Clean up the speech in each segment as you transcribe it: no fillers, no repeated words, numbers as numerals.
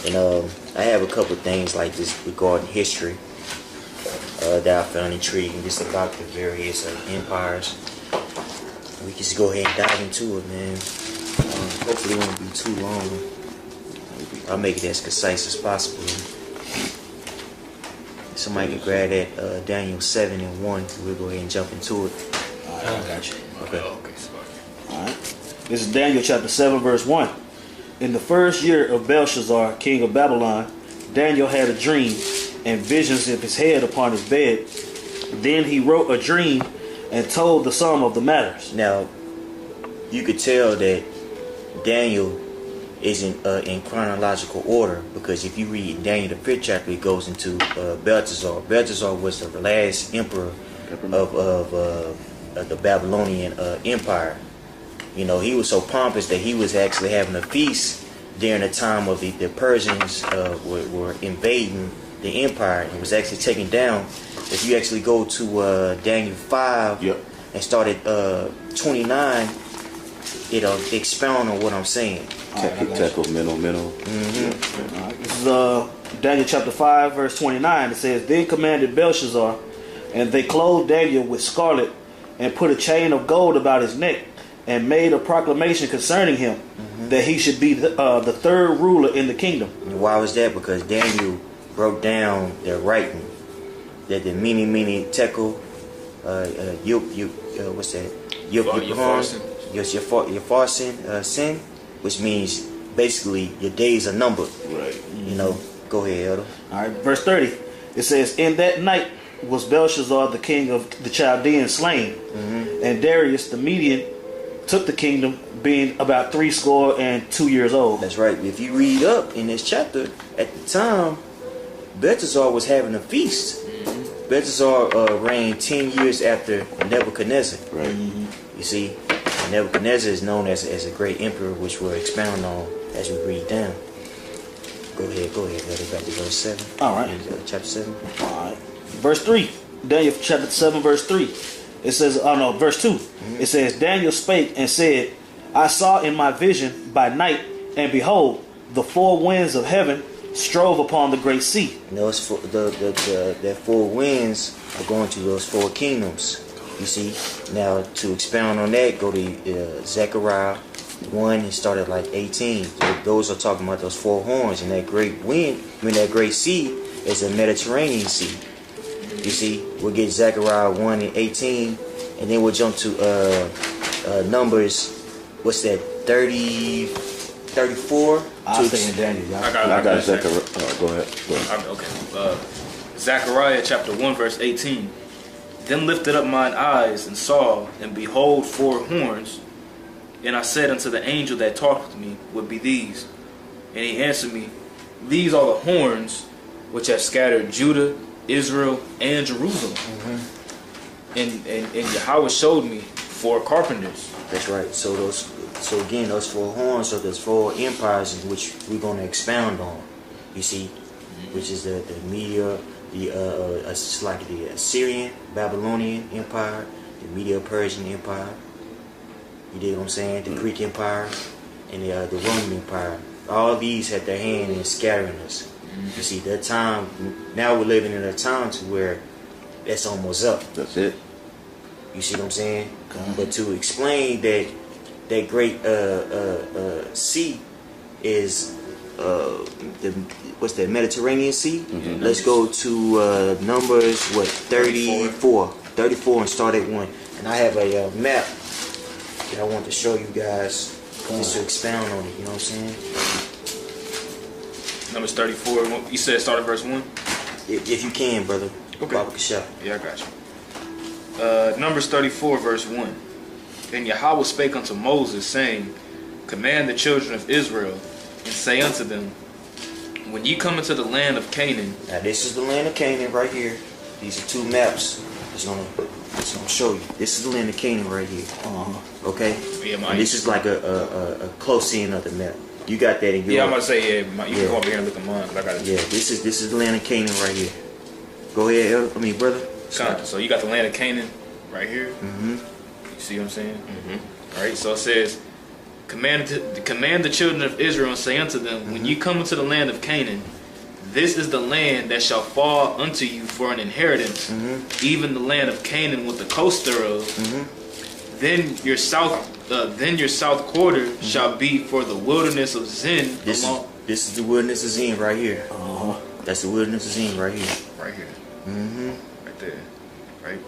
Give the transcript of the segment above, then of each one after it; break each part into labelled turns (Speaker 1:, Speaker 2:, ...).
Speaker 1: And I have a couple of things like this regarding history that I found intriguing, just about the various empires. We can just go ahead and dive into it, man. Hopefully it won't be too long. I'll make it as concise as possible. Somebody can grab that Daniel 7:1. We'll go ahead and jump into it.
Speaker 2: Alright, I got you.
Speaker 1: Okay.
Speaker 2: Alright. This is Daniel chapter 7, verse 1. In the first year of Belshazzar, king of Babylon, Daniel had a dream and visions of his head upon his bed. Then he wrote a dream and told the sum of the matters.
Speaker 1: Now, you could tell that Daniel is in chronological order, because if you read Daniel the 5th chapter, it goes into Belshazzar. Belshazzar was the last emperor of the Babylonian Empire. You know, he was so pompous that he was actually having a feast during the time of the Persians were invading the empire, and was actually taken down. If you actually go to Daniel 5 and start at 29, it'll expound on what I'm saying.
Speaker 3: Mental.
Speaker 2: This is Daniel chapter 5, verse 29. It says, Then commanded Belshazzar, and they clothed Daniel with scarlet, and put a chain of gold about his neck, and made a proclamation concerning him, that he should be the third ruler in the kingdom.
Speaker 1: And why was that? Because Daniel broke down their writing, that the many tekel, what's that? Your farsin sin, which means basically your days are numbered.
Speaker 3: Right.
Speaker 1: You know, go ahead, Elder.
Speaker 2: All right, verse 30. It says, In that night was Belshazzar, the king of the Chaldeans, slain, and Darius the Median took the kingdom, being about 62 years old.
Speaker 1: That's right. If you read up in this chapter, at the time, Belshazzar was having a feast. Belshazzar reigned 10 years after Nebuchadnezzar.
Speaker 3: Right.
Speaker 1: You see, Nebuchadnezzar is known as a great emperor, which we'll expound on as we read down. Go ahead. Let it back to verse 7.
Speaker 2: All right.
Speaker 1: Chapter 7.
Speaker 2: All right. Verse 3. Daniel chapter 7, verse 3. It says, verse 2. It says, Daniel spake and said, I saw in my vision by night, and behold, the four winds of heaven strove upon the great sea.
Speaker 1: And those that four winds are going to those four kingdoms. You see, now to expound on that, go to Zechariah 1 and start at like 18. So those are talking about those four horns, and that great wind, that great sea is the Mediterranean Sea. You see, we'll get Zechariah 1 and 18, and then we'll jump to Numbers, what's that, 34?
Speaker 2: I'll stay in Daniel.
Speaker 3: I got Zechariah. Go ahead.
Speaker 4: Okay. Zechariah chapter 1 verse 18. Then lifted up mine eyes and saw, and behold, four horns. And I said unto the angel that talked with me, Would be these? And he answered me, These are the horns which have scattered Judah, Israel, and Jerusalem. And Yahweh showed me four carpenters.
Speaker 1: That's right. So those four horns are those four empires in which we're going to expound on. You see, which is the Media, it's like the Assyrian, Babylonian Empire, the Medo-Persian Empire. You dig what I'm saying? The Greek Empire and the Roman Empire. All these had their hand in scattering us. You see, that time, now we're living in a time to where that's almost up.
Speaker 3: That's it.
Speaker 1: You see what I'm saying? But to explain that great sea is what's that, Mediterranean Sea? Let's go to Numbers 34 and start at 1. And I have a map that I want to show you guys just to expound on it. You know what I'm saying?
Speaker 4: Numbers 34. You said start at verse 1?
Speaker 1: If you can, brother.
Speaker 4: Okay.
Speaker 1: Baba Kasha.
Speaker 4: Yeah, I got you. Numbers 34 verse 1. And Yahweh spake unto Moses, saying, Command the children of Israel, and say unto them, When ye come into the land of Canaan.
Speaker 1: Now this is the land of Canaan right here. These are two maps. It's gonna show you. This is the land of Canaan right here. Okay?
Speaker 4: Yeah,
Speaker 1: and this is like a close in of the map. You got that in your...
Speaker 4: Yeah, I'm about to say, you can go over here and look at mine, because I got it.
Speaker 1: Yeah, this is the land of Canaan right here. Go ahead, brother.
Speaker 4: So you got the land of Canaan right here. You see what I'm saying? All right, so it says, command the children of Israel and say unto them, when ye come into the land of Canaan, this is the land that shall fall unto you for an inheritance, even the land of Canaan with the coast thereof. Then your south quarter shall be for the wilderness of Zin.
Speaker 1: This is the wilderness of Zin right here. That's the wilderness of Zin right here.
Speaker 4: Right here. Right there. Right.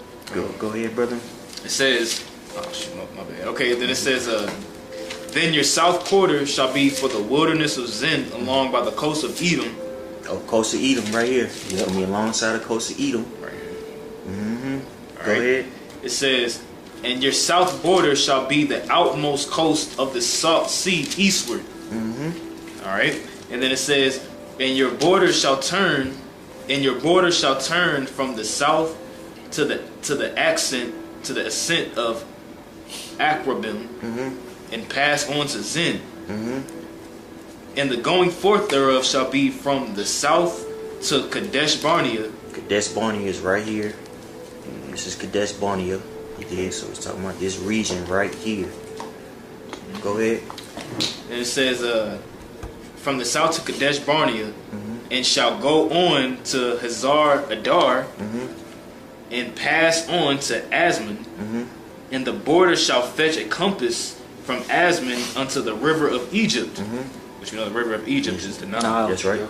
Speaker 1: Go ahead, brother.
Speaker 4: It says, oh shit, my bad. Okay, then it says, then your south quarter shall be for the wilderness of Zin along by the coast of Edom.
Speaker 1: Oh, coast of Edom right here. It's gonna be alongside the coast of Edom.
Speaker 4: Right
Speaker 1: here. Go
Speaker 4: right.
Speaker 1: ahead.
Speaker 4: It says, and your south border shall be the outmost coast of the salt sea eastward. All right. And then it says, and your border shall turn from the south to the ascent of Akrabim, and pass on to Zin. And the going forth thereof shall be from the south to Kadesh Barnea. Kadesh
Speaker 1: Barnea is right here. This is Kadesh Barnea. So it's talking about this region right here. Go ahead.
Speaker 4: And it says, from the south to Kadesh Barnea, and shall go on to Hazar Adar, and pass on to Asman, and the border shall fetch a compass from Asman unto the river of Egypt. Which you know the river of Egypt is the Nile.
Speaker 1: That's right.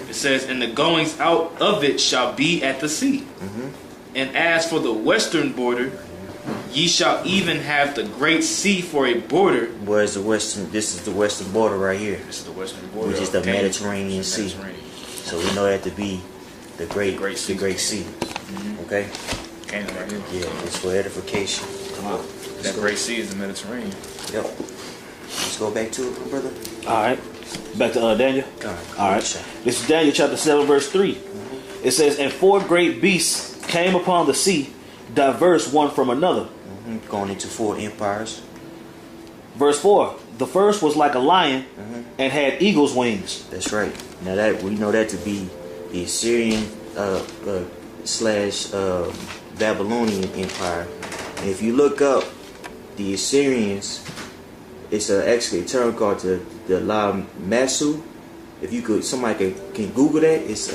Speaker 4: It says, and the goings out of it shall be at the sea. And as for the western border, ye shall even have the great sea for a border.
Speaker 1: Where's the western? This is the western border right here.
Speaker 4: This is the western border,
Speaker 1: which is the Mediterranean Sea. So we know that to be the great sea. Okay.
Speaker 4: Canaan right here.
Speaker 1: Yeah, it's for edification. Come on.
Speaker 4: That great sea is the Mediterranean.
Speaker 1: Yep. Let's go back to it, brother.
Speaker 2: All right. Back to Daniel. All right. This is Daniel chapter 7, verse 3. It says, and 4 great beasts came upon the sea, diverse one from another.
Speaker 1: Going into 4 empires.
Speaker 2: Verse 4. The first was like a lion and had eagle's wings.
Speaker 1: That's right. Now that we know that to be the Assyrian / Babylonian empire. And if you look up the Assyrians, it's actually a term called the La Masu. If you could, somebody can Google that. It's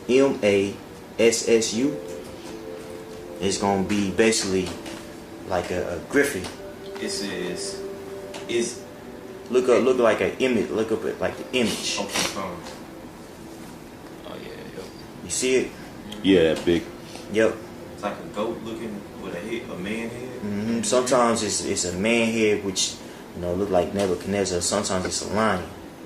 Speaker 1: LAMASSU. It's gonna be basically like a griffin.
Speaker 3: It is
Speaker 1: look like an image. Look up at like the image.
Speaker 4: Oh yeah.
Speaker 1: You see it?
Speaker 3: Yeah, that big.
Speaker 1: Yep.
Speaker 3: It's like a goat looking with a man head.
Speaker 1: Sometimes it's a man head, which look like Nebuchadnezzar. Sometimes it's a lion.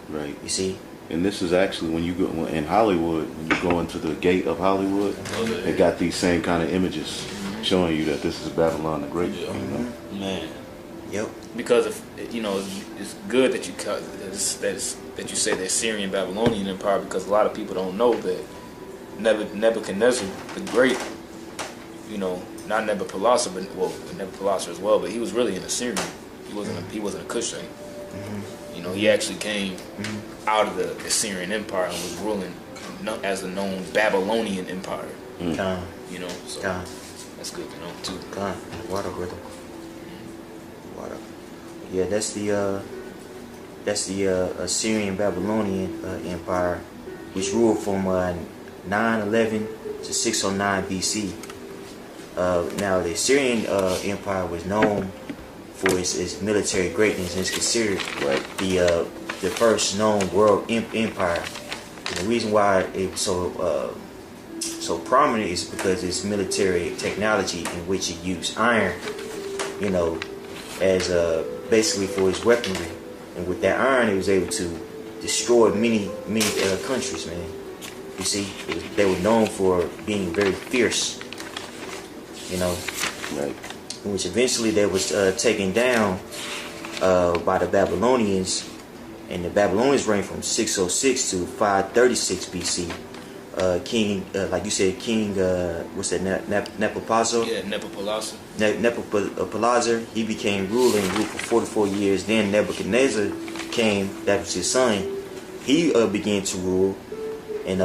Speaker 3: Right.
Speaker 1: You see.
Speaker 3: And this is actually when you go in Hollywood, when you go into the gate of Hollywood, they got these same kind of images showing you that this is Babylon the Great.
Speaker 2: Man.
Speaker 1: Yep.
Speaker 4: Because it's good that you say the Assyrian Babylonian Empire, because a lot of people don't know that Nebuchadnezzar the Great, not Nebuchadnezzar, but Nebuchadnezzar as well, but he was really an Assyrian. He wasn't a Cushite. He actually came out of the Assyrian Empire and was ruling as the known Babylonian Empire. So that's good to know too.
Speaker 1: Water, brother. Water. Yeah, that's the Assyrian Babylonian Empire, which ruled from 911 to 609 BC. Now the Assyrian Empire was known for its military greatness, and it's considered the first known world empire. And the reason why it was so prominent is because its military technology, in which it used iron, as basically for its weaponry. And with that iron, it was able to destroy many countries, man. You see, they were known for being very fierce,
Speaker 3: Right.
Speaker 1: Which eventually they was taken down by the Babylonians, and the Babylonians reigned from 606 to 536 BC. King, like you said, King, what's that, Nebuchadnezzar?
Speaker 4: Yeah, Nebuchadnezzar.
Speaker 1: Nebuchadnezzar, he became ruler and ruled for 44 years. Then Nebuchadnezzar came, that was his son. He began to rule, and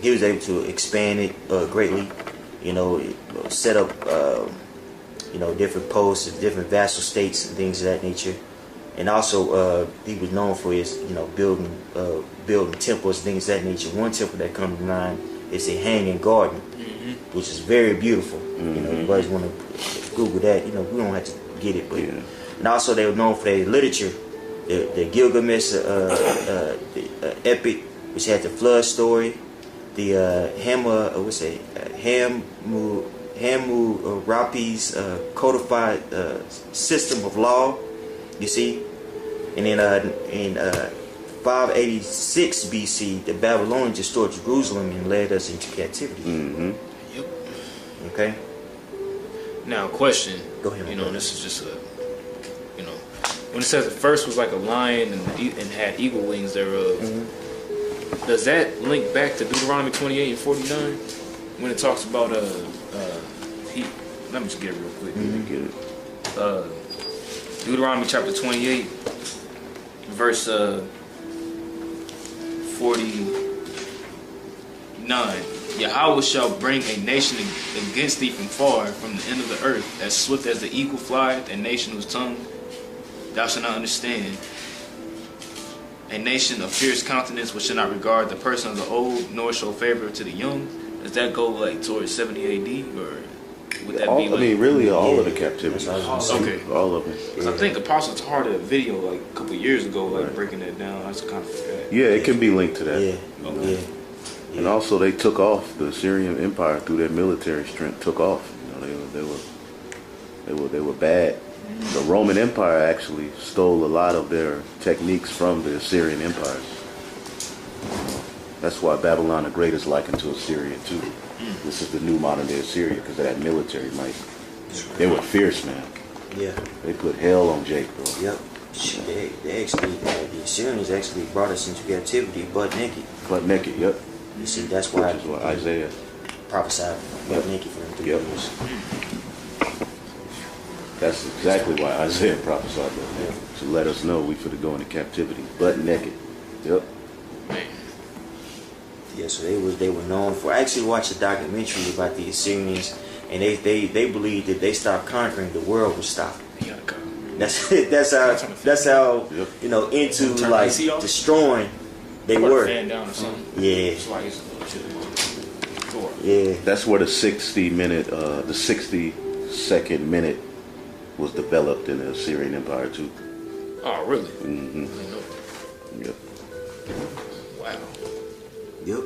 Speaker 1: he was able to expand it greatly. Set up different posts, different vassal states and things of that nature. And also, he was known for his, building temples and things of that nature. One temple that comes to mind is a hanging garden, which is very beautiful. You guys want to Google that. We don't have to get it, but and also they were known for their literature, the Gilgamesh epic, which had the flood story, the Hammurabi's codified system of law. You see, and then in 586 BC, the Babylonians destroyed Jerusalem and led us into captivity.
Speaker 4: Yep.
Speaker 1: Okay.
Speaker 4: Now, question.
Speaker 1: Go ahead.
Speaker 4: This is just when it says the first was like a lion and had eagle wings thereof, does that link back to Deuteronomy 28 and 49 when it talks about let me just get it real quick.
Speaker 3: Get it.
Speaker 4: Deuteronomy chapter 28, verse 49. Yahweh shall bring a nation against thee from far, from the end of the earth, as swift as the eagle flieth, a nation whose tongue thou shalt not understand. A nation of fierce countenance which shall not regard the person of the old, nor show favor to the young. Does that go like towards 70 AD, or would that be like...
Speaker 3: really all of the captivity.
Speaker 4: Okay.
Speaker 3: All of them.
Speaker 4: I think Apostle Tar did a video like a couple years ago, like breaking that down. I just kind of forgot.
Speaker 3: Yeah, it can be linked to that.
Speaker 4: Okay.
Speaker 3: And also, they took off the Assyrian Empire through their military strength. Took off. They were bad. The Roman Empire actually stole a lot of their techniques from the Assyrian empires. That's why Babylon the Great is likened to Assyria too. This is the new modern day Assyria because of that military might. They were fierce, man.
Speaker 1: Yeah.
Speaker 3: They put hell on Jake, bro.
Speaker 1: Yep. They actually, the Assyrians actually brought us into captivity butt naked.
Speaker 3: Butt naked, yep.
Speaker 1: You see, that's why
Speaker 3: Isaiah
Speaker 1: prophesied butt naked for them 3 years.
Speaker 3: That's exactly why Isaiah prophesied that. To let us know we finna go into captivity, butt naked. Yep.
Speaker 1: Yeah, so they were known for. I actually watched a documentary about the Assyrians, and they believed that they stopped conquering, the world would stop. That's how into like destroying they were. Yeah. Yeah.
Speaker 3: That's where the 60-second minute was developed in the Assyrian Empire too.
Speaker 4: Oh, really?
Speaker 3: Yep.
Speaker 4: Wow.
Speaker 1: Yep.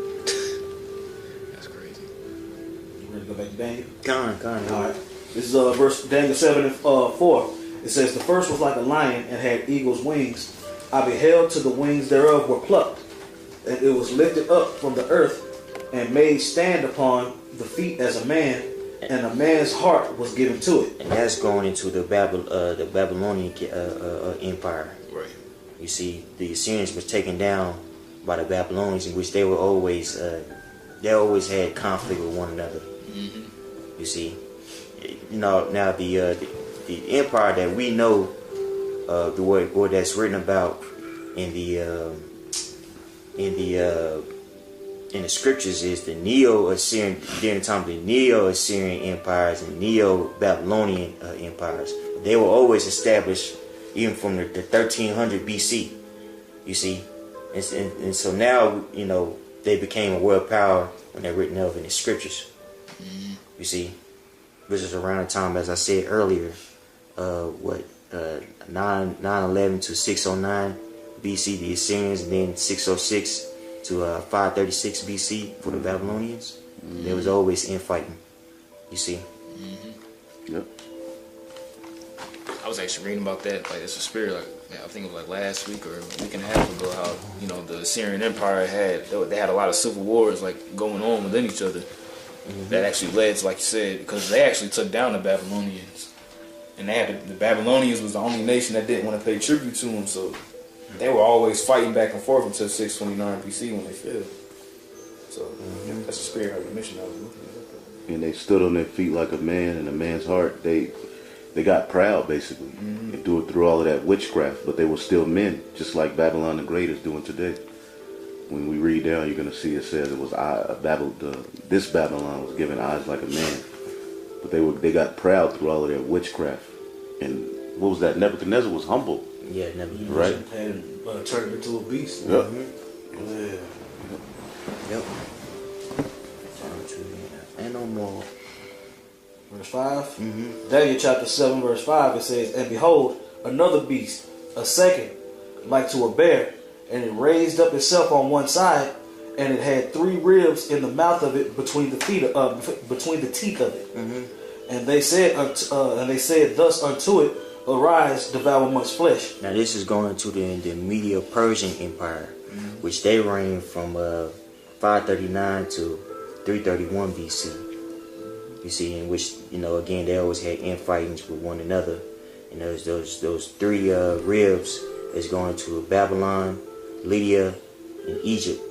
Speaker 4: That's crazy.
Speaker 2: You ready to go back to Daniel?
Speaker 1: Con.
Speaker 2: All right. This is verse Daniel 7 and 4. It says, the first was like a lion and had eagle's wings. I beheld till the wings thereof were plucked, and it was lifted up from the earth and made stand upon the feet as a man, and a man's heart was given to it.
Speaker 1: And that's going into the Babylonian Empire.
Speaker 4: Right.
Speaker 1: You see, the Assyrians was taken down by the Babylonians, in which they were always they always had conflict with one another. You see, now the empire that we know, the word that's written about in the scriptures is the Neo-Assyrian, during the time of the Neo-Assyrian empires and Neo-Babylonian empires. They were always established even from the 1300 BC. You see, and so now they became a world power when they're written of in the scriptures. You see, which is around the time, as I said earlier, 911 to 609 BC, the Assyrians, and then 606 to 536 BC for the Babylonians. There was always infighting. You see.
Speaker 3: Yep.
Speaker 4: I was actually reading about that. Like, it's a spirit. Like, I think it was like last week or a week and a half ago. How the Assyrian Empire had a lot of civil wars like going on within each other. That actually led to, like you said, because they actually took down the Babylonians, and they had the Babylonians was the only nation that didn't want to pay tribute to them. So they were always fighting back and forth until 629 BC when they fell. So that's the spirit of the mission I was looking at.
Speaker 3: And they stood on their feet like a man, and a man's heart. They got proud, basically. They do it through all of that witchcraft, but they were still men, just like Babylon the Great is doing today. When we read down, you're going to see it says it was this Babylon was given eyes like a man. But they got proud through all of their witchcraft. And what was that? Nebuchadnezzar was humble.
Speaker 1: Yeah, never.
Speaker 3: Right.
Speaker 2: And turned into a beast.
Speaker 3: Yep.
Speaker 2: Yeah.
Speaker 1: Yep. Ain't no more.
Speaker 2: Verse 5. Daniel chapter 7, verse 5, it says, And behold, another beast, a second, like to a bear, and it raised up itself on one side, and it had 3 ribs in the mouth of it between the teeth of it. And they said thus unto it, Arise, devour much flesh.
Speaker 1: Now this is going to the Medo-Persian Empire, which they reigned from 539 to 331 BC. You see, in which, again, they always had infightings with one another. And those 3 ribs is going to Babylon, Lydia, and Egypt.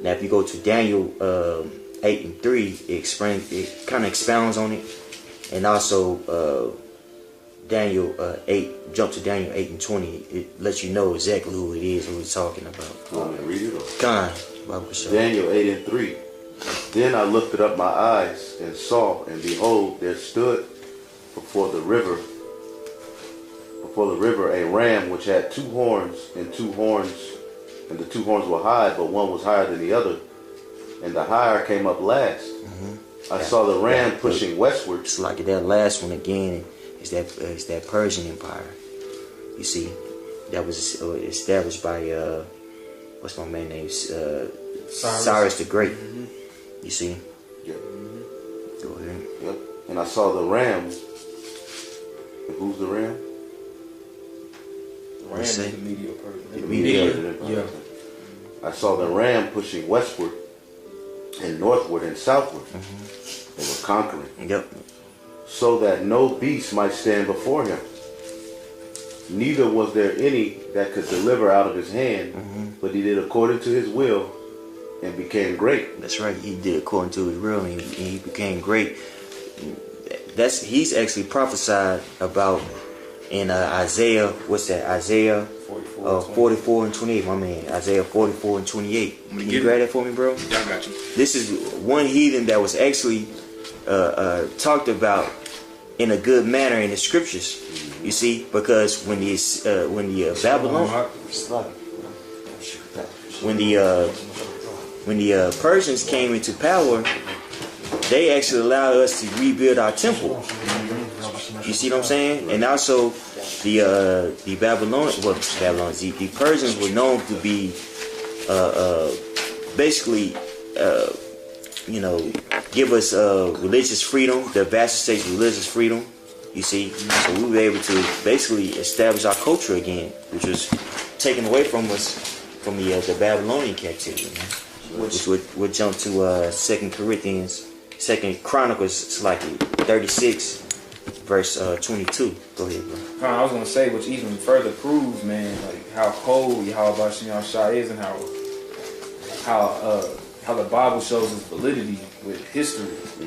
Speaker 1: Now, if you go to Daniel 8 and 3, it kind of expounds on it. And also Daniel 8, jump to Daniel 8 and 20. It lets you know exactly who it is, who we're talking about.
Speaker 3: You want me to read it?
Speaker 1: Khan,
Speaker 3: Daniel 8 and 3. Then I lifted up my eyes and saw, and behold, there stood before the river a ram which had 2 horns, and the 2 horns were high, but one was higher than the other, and the higher came up last. I saw the ram pushing westward.
Speaker 1: It's like that last one again. Is that Persian Empire? You see, that was established by what's my man's name? Cyrus the Great. You see.
Speaker 3: Yep.
Speaker 1: Go ahead.
Speaker 3: Yep. And I saw the ram. And who's the ram?
Speaker 4: The ram is the Medo-Persian.
Speaker 3: Yeah. I saw the ram pushing westward and northward and southward. They were conquering.
Speaker 1: Yep.
Speaker 3: So that no beast might stand before him. Neither was there any that could deliver out of his hand, but he did according to his will and became great.
Speaker 1: That's right. He did according to his will, and he became great. He's actually prophesied about in Isaiah. What's that? Isaiah 44 and 28. My man, Isaiah 44 and 28. Can you grab that for me, bro?
Speaker 4: Yeah, I got you.
Speaker 1: This is one heathen that was actually talked about in a good manner in the scriptures. You see, because when the Persians came into power, they actually allowed us to rebuild our temple. You see what I'm saying? And also the Persians were known to be basically give us religious freedom, the vassal states religious freedom. You see, so we were able to basically establish our culture again, which was taken away from us from the Babylonian captivity. Which would jump to 2 Chronicles, it's like 36, verse 22. Go ahead, bro.
Speaker 4: I was gonna say, which even further proves, man, like how cold Yahweh Shah is, and how the Bible shows its validity with history. You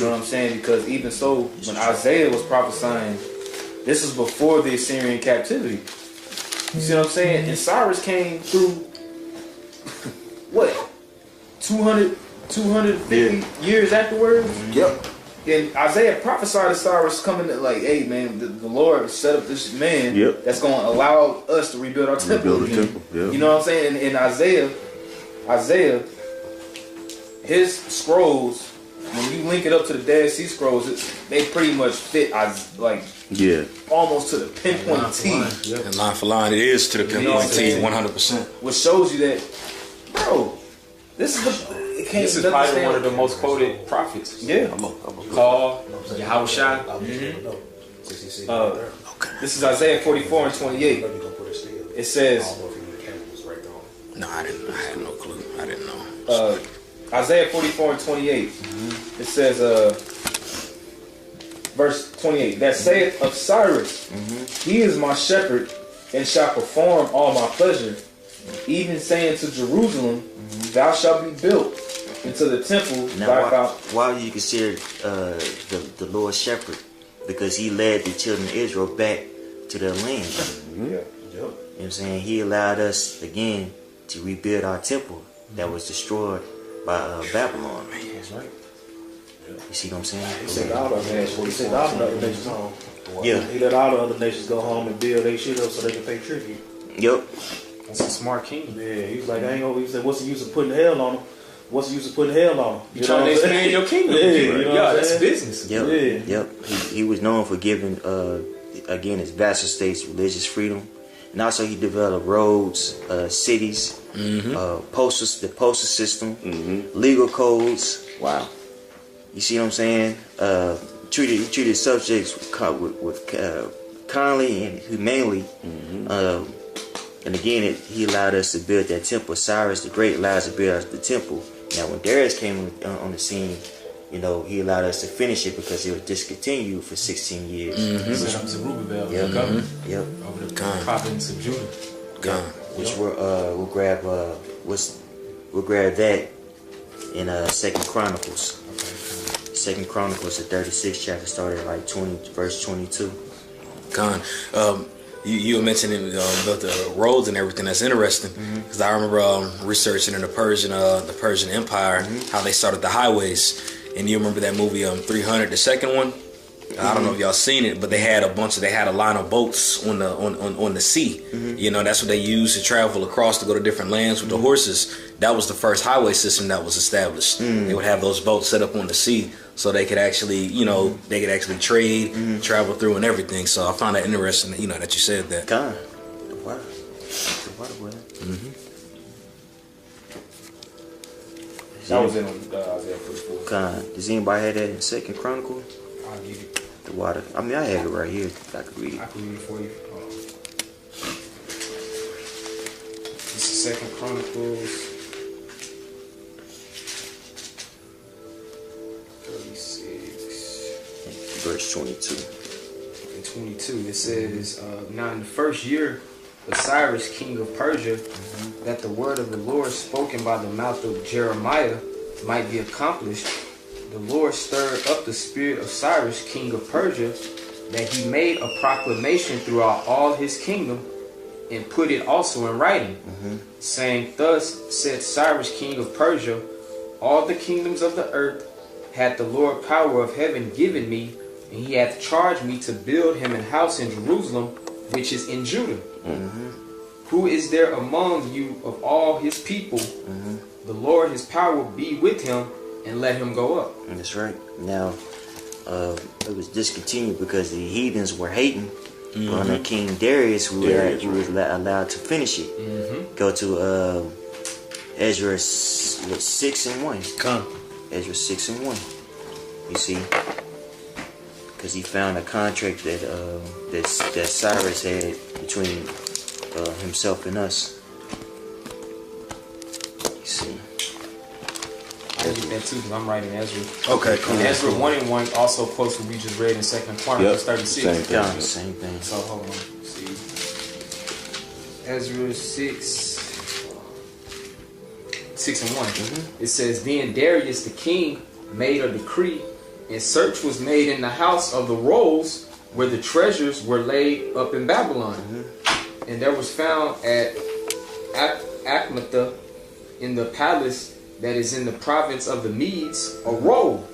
Speaker 4: know what I'm saying? Because even so, when Isaiah was prophesying, this is before the Assyrian captivity. You see what I'm saying? And Cyrus came through what? 250 years afterwards?
Speaker 3: Yep.
Speaker 4: And Isaiah prophesied to Cyrus coming to like, hey man, the Lord set up this man that's going to allow us to rebuild our temple. You know what I'm saying? And Isaiah, his scrolls, when you link it up to the Dead Sea Scrolls, they pretty much fit almost to the pinpoint T.
Speaker 5: And line for line, it is to the pinpoint T, 100%.
Speaker 4: Which shows you that, bro, this is
Speaker 6: probably one of the most quoted prophets.
Speaker 4: Yeah.
Speaker 6: Paul, Yahweh Shai.
Speaker 4: This is Isaiah 44 and 28. It says,
Speaker 5: No, I had no clue. I didn't know.
Speaker 4: Isaiah 44 and 28. It says, verse 28, that saith of Cyrus, he is my shepherd and shall perform all my pleasure, even saying to Jerusalem, thou shalt be built into the temple.
Speaker 1: Now, why do you consider the Lord shepherd? Because he led the children of Israel back to their land. You know what I'm saying? He allowed us again to rebuild our temple that was destroyed by Babylon.
Speaker 2: That's right.
Speaker 1: You see what I'm saying?
Speaker 2: He sent all the other nations. He sent all the other nations home.
Speaker 1: Yeah.
Speaker 2: He let all the other nations go home and build their shit up so they can pay tribute.
Speaker 1: Yep.
Speaker 6: That's a smart king.
Speaker 2: Yeah, he was like, I ain't gonna. He said, what's the use of putting hell on them? What's the use of putting hell on them?
Speaker 6: You trying to expand your kingdom?
Speaker 2: Yeah, you know what I'm
Speaker 6: that's
Speaker 2: saying?
Speaker 6: business.
Speaker 1: Yep.
Speaker 2: Yeah.
Speaker 1: Yep. He was known for giving, again, his vassal states religious freedom. And also he developed roads, cities, the postal system, legal codes.
Speaker 3: Wow.
Speaker 1: You see what I'm saying? Treated subjects with kindly and humanely. And again, he allowed us to build that temple. Cyrus the Great allowed us to build the temple. Now, when Darius came on the scene, you know, he allowed us to finish it because it was discontinued for 16 years.
Speaker 6: Set up Zerubbabel,
Speaker 1: Yep.
Speaker 6: governor
Speaker 1: Yep.
Speaker 6: over the province of Judah.
Speaker 1: Which we'll grab that in 2nd Chronicles. 2nd Chronicles, the 36th chapter, started like verse 22.
Speaker 5: Con. You were mentioning about the roads and everything. That's interesting because I remember researching in the Persian Empire how they started the highways. And you remember that movie 300, the second one? I don't know if y'all seen it, but they had a line of boats on the sea. You know, that's what they used to travel across to go to different lands with the horses. That was the first highway system that was established. They would have those boats set up on the sea so they could actually, trade, travel through and everything. So I found that interesting, that you said that.
Speaker 1: God, the water boy.
Speaker 6: That was in Isaiah 44.
Speaker 1: God, does anybody have that in 2nd Chronicle?
Speaker 6: I'll give it.
Speaker 1: The water. I mean, I have it right here. I could read it.
Speaker 6: I can read it for you. This is 2nd Chronicles 36
Speaker 1: Verse 22.
Speaker 6: and 22. It says, now in the first year of Cyrus, king of Persia, that the word of the Lord spoken by the mouth of Jeremiah might be accomplished, the Lord stirred up the spirit of Cyrus, king of Persia, that he made a proclamation throughout all his kingdom and put it also in writing, saying, thus said Cyrus, king of Persia, all the kingdoms of the earth hath the Lord power of heaven given me, and he hath charged me to build him an house in Jerusalem, which is in Judah. Who is there among you of all his people? The Lord his power be with him, and let him go up.
Speaker 1: That's right. Now, it was discontinued because the heathens were hating on the King Darius, who was allowed to finish it. Go to Ezra 6:1.
Speaker 2: Come.
Speaker 1: Ezra 6:1. You see, because he found a contract that Cyrus had between himself and us. You see.
Speaker 6: I get that too because I'm writing Ezra.
Speaker 5: Okay, cool.
Speaker 6: And Ezra 1:1 also quotes what we just read in 2nd Chronicles 36.
Speaker 3: Same thing.
Speaker 1: Yeah, same thing.
Speaker 6: So hold on. Let's see. Ezra 6:1. It says, then Darius the king made a decree, and search was made in the house of the rolls where the treasures were laid up in Babylon. And there was found at Achmetha in the palace that is in the province of the Medes a roll,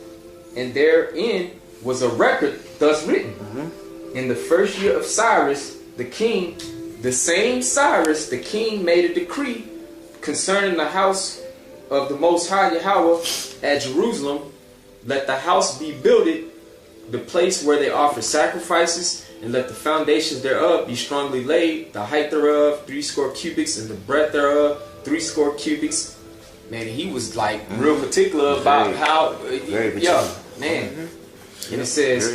Speaker 6: and therein was a record thus written. In the first year of Cyrus the king, the same Cyrus the king made a decree concerning the house of the Most High Yahweh at Jerusalem, let the house be builded, the place where they offer sacrifices, and let the foundations thereof be strongly laid, the height thereof 80 cubits, and the breadth thereof 80 cubits. Man, he was like real particular about how,
Speaker 1: Very particular.
Speaker 6: man. And it says,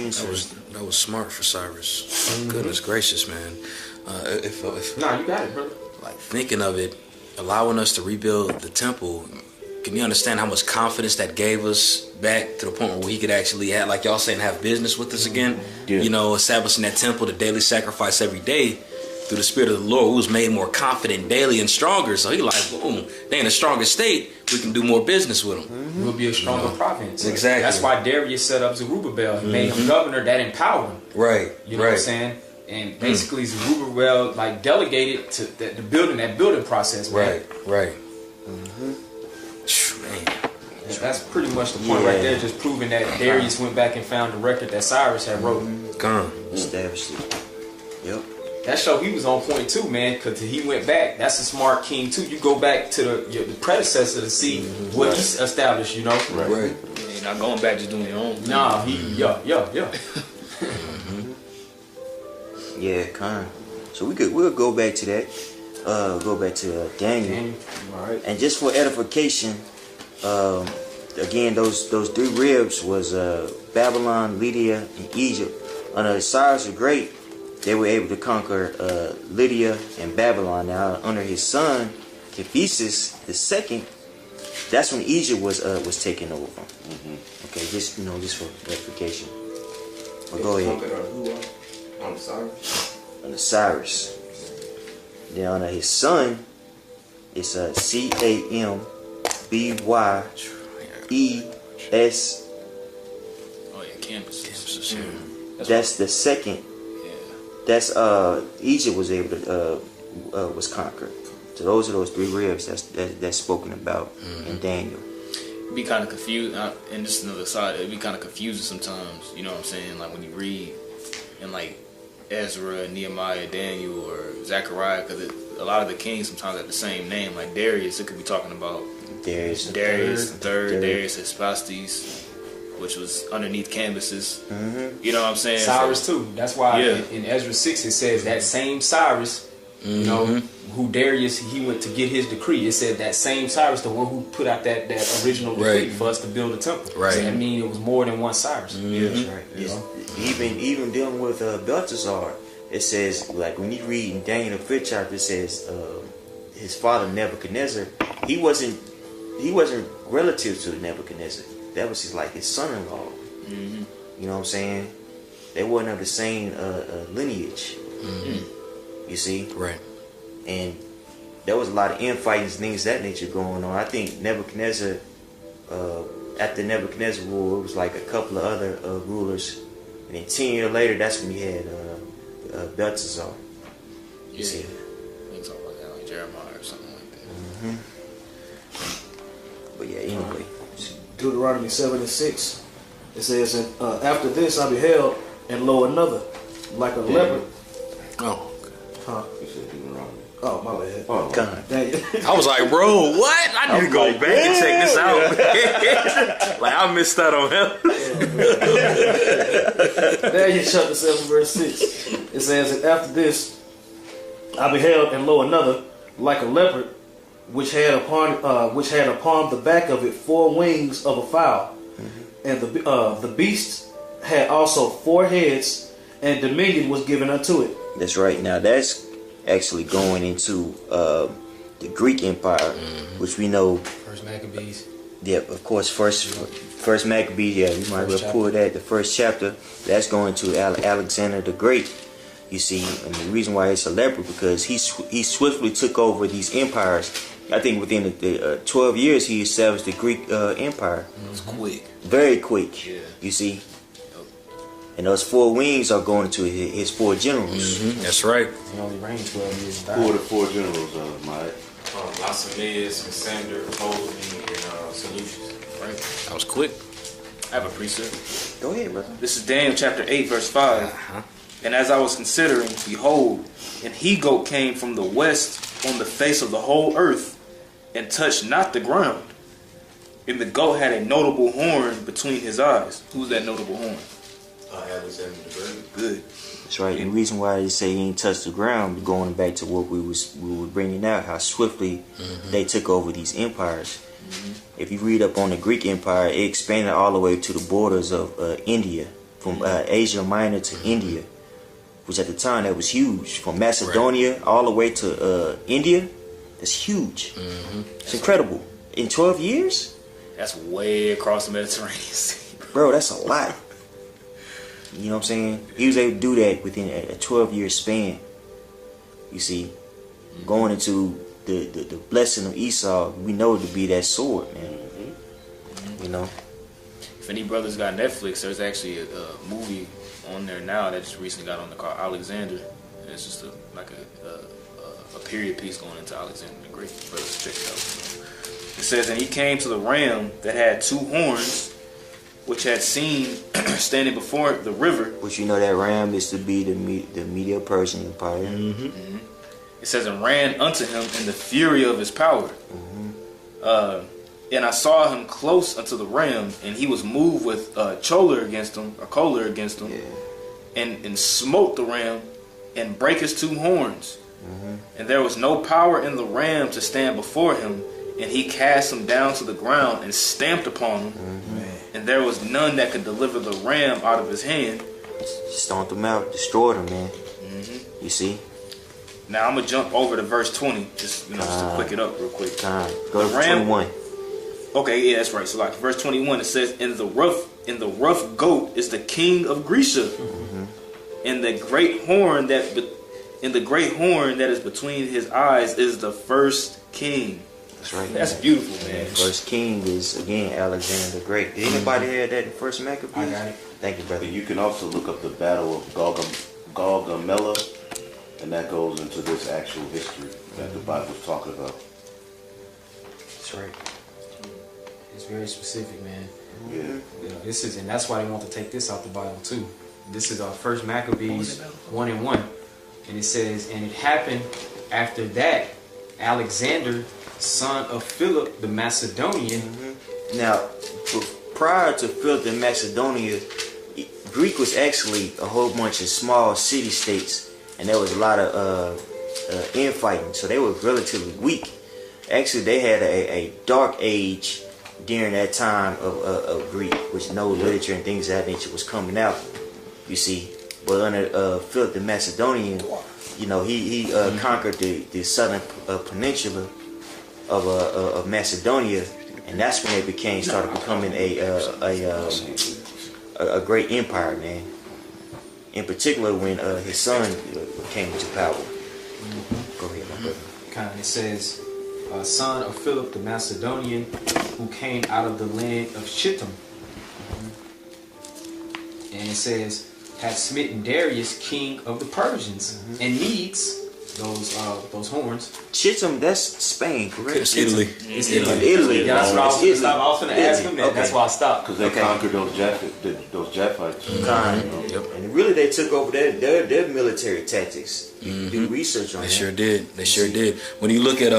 Speaker 5: That was smart for Cyrus. Goodness gracious, man. If
Speaker 6: nah, you got it, brother.
Speaker 5: like thinking of it, allowing us to rebuild the temple, can you understand how much confidence that gave us back to the point where he could actually have, like y'all saying, have business with us again?
Speaker 3: Yeah.
Speaker 5: Establishing that temple, the daily sacrifice every day through the Spirit of the Lord, who was made more confident daily and stronger. So he like, boom, they in a stronger state, we can do more business with them.
Speaker 6: We'll be a stronger province.
Speaker 5: Exactly.
Speaker 6: That's why Darius set up Zerubbabel. He made him governor, that empowered him.
Speaker 5: Right.
Speaker 6: You know what I'm saying? And basically Zerubbabel like delegated to the building process, man.
Speaker 5: Right. Man.
Speaker 1: That's
Speaker 6: That's pretty much the point right there, just proving that Darius went back and found the record that Cyrus had wrote.
Speaker 1: Established it. Yep.
Speaker 6: That show he was on point too, man, because he went back. That's a smart king too. You go back to the predecessor to see what he established, you know.
Speaker 5: Right.
Speaker 4: You're not going back just doing your own thing.
Speaker 6: Nah,
Speaker 1: Yeah, kind. So we'll go back to that. Go back to Daniel.
Speaker 6: All right.
Speaker 1: And just for edification, again, those three ribs was Babylon, Lydia, and Egypt. Under Cyrus the Great, they were able to conquer Lydia and Babylon. Now, under his son, Cambyses II, that's when Egypt was taken over. Okay, just for edification. But go ahead.
Speaker 7: I'm sorry.
Speaker 1: Under Cyrus. Then under his son, it's Cambyes.
Speaker 4: Oh yeah, Cambyses.
Speaker 1: That's the second. That's Egypt was able to was conquered. So those are those three ribs that's spoken about in Daniel.
Speaker 4: It'd be kind of confused, and just another side. It'd be kind of confusing sometimes. You know what I'm saying? Like when you read in like Ezra, Nehemiah, Daniel, or Zechariah, because a lot of the kings sometimes have the same name. Like Darius, it could be talking about Darius III, Darius Espastes, which was underneath Cambyses. You know what I'm saying?
Speaker 6: Cyrus too. That's why in Ezra 6 it says that same Cyrus, you know, who Darius, he went to get his decree. It said that same Cyrus, the one who put out that original decree for us to build a temple.
Speaker 5: Right.
Speaker 6: So that means it was more than one Cyrus.
Speaker 1: That's right. Even dealing with Belteshazzar, it says, like when you read in Daniel the 5th chapter, it says his father Nebuchadnezzar, he wasn't relative to Nebuchadnezzar. That was his son-in-law. You know what I'm saying? They wasn't of the same lineage. You see?
Speaker 5: Right.
Speaker 1: And there was a lot of infighting and things of that nature going on. I think Nebuchadnezzar, after Nebuchadnezzar rule, it was like a couple of other rulers. And then 10 years later, that's when you had Belteshazzar. You see?
Speaker 4: We can talk about that, like Jeremiah or something like that.
Speaker 1: But yeah, anyway.
Speaker 2: Deuteronomy 7:6. It says, and after this I beheld, and lo, another, like a leopard.
Speaker 5: Oh.
Speaker 2: Huh?
Speaker 3: You said Deuteronomy.
Speaker 2: Oh, my bad.
Speaker 3: Oh,
Speaker 1: God.
Speaker 5: I was like, bro, what? I need to go back and check this out. Like, I missed out on him.
Speaker 2: Daniel chapter 7 verse 6. It says, and after this I beheld, and lo, another, like a leopard, which had upon the back of it 4 wings of a fowl, and the beast had also 4 heads, and dominion was given unto it.
Speaker 1: That's right. Now that's actually going into the Greek Empire, which we know.
Speaker 6: First Maccabees.
Speaker 1: Yep, of course. First Maccabees. Yeah, we might as well pull that. The first chapter. That's going to Alexander the Great. You see, and the reason why it's a leopard because he swiftly took over these empires. I think within the 12 years he established the Greek Empire.
Speaker 4: It was quick.
Speaker 1: Very quick.
Speaker 4: Yeah.
Speaker 1: You see. And those 4 wings are going to his 4 generals.
Speaker 5: That's right.
Speaker 6: He only reigned 12 years.
Speaker 3: Who are the 4 generals, Mike?
Speaker 7: Asamias, Cassander, Ptolemy, and Seleucus.
Speaker 4: Right.
Speaker 5: That was quick.
Speaker 4: I have a precept.
Speaker 1: Go ahead, brother.
Speaker 4: This is Daniel chapter 8, verse 5. And as I was considering, behold, an he-goat came from the west on the face of the whole earth, and touched not the ground. And the goat had a notable horn between his eyes. Who's that notable horn?
Speaker 7: Alexander the Great.
Speaker 4: Good.
Speaker 1: That's right. And the reason why they say he ain't touched the ground, going back to what we were bringing out, how swiftly they took over these empires. If you read up on the Greek Empire, it expanded all the way to the borders of India, from Asia Minor to India, which at the time that was huge. From Macedonia all the way to India, that's huge. It's incredible. In 12 years?
Speaker 4: That's way across the Mediterranean Sea.
Speaker 1: Bro, that's a lot. You know what I'm saying? He was able to do that within a 12-year span. You see, going into the blessing of Esau, we know it to be that sword, man. You know.
Speaker 4: If any brothers got Netflix, there's actually a movie on there now that just recently got on the called Alexander. And it's just a period piece going into Alexander the Great. Brothers, check it out. It says, and he came to the ram that had 2 horns, which had seen standing before the river.
Speaker 1: Which you know that ram is to be the Medo-Persian Empire.
Speaker 4: It says, and ran unto him in the fury of his power. And I saw him close unto the ram, and he was moved with choler against him, and smote the ram, and brake his 2 horns. And there was no power in the ram to stand before him, and he cast him down to the ground and stamped upon him. And there was none that could deliver the ram out of his hand.
Speaker 1: Stomped him out, destroyed him, man. You see?
Speaker 4: Now I'm gonna jump over to verse 20, just to quick it up real quick.
Speaker 1: Go to 21.
Speaker 4: Okay, yeah, that's right. So like verse 21, it says, "In the rough goat is the king of Grecia, and the great horn that is between his eyes is the first king."
Speaker 1: That's right.
Speaker 4: That's beautiful, man.
Speaker 1: First king is again Alexander the Great. Did anybody hear that in First Maccabees?
Speaker 6: I got it.
Speaker 1: Thank you, brother.
Speaker 3: You can also look up the Battle of Gaugamela, and that goes into this actual history that the Bible's talking about.
Speaker 1: That's right.
Speaker 6: It's very specific, man.
Speaker 3: Yeah.
Speaker 6: This is, and that's why they want to take this out the Bible too. This is our First Maccabees 1:1, and it says, and it happened after that, Alexander, son of Philip the Macedonian.
Speaker 1: Now, prior to Philip the Macedonia, Greek was actually a whole bunch of small city-states, and there was a lot of infighting, so they were relatively weak. Actually, they had a dark age during that time of Greek, which no literature and things of that nature was coming out, you see. But under Philip the Macedonian, you know, he conquered the southern peninsula of Macedonia, and that's when they started becoming a great empire, man. In particular, when his son came to power. Go ahead, my brother.
Speaker 6: It says, son of Philip the Macedonian, who came out of the land of Shittim. And it says, had smitten Darius, king of the Persians, and needs those horns.
Speaker 1: Shittim, that's Spain, correct?
Speaker 5: It's Italy.
Speaker 6: It's Italy.
Speaker 1: Italy.
Speaker 6: Yeah, that's what I was going to stop. I was going to ask him that.
Speaker 1: Okay.
Speaker 6: That's why I stopped.
Speaker 3: Because they conquered those Japhites.
Speaker 1: Yep. And really, they took over their military tactics. You do research on that.
Speaker 5: They sure did. They sure did. When you look at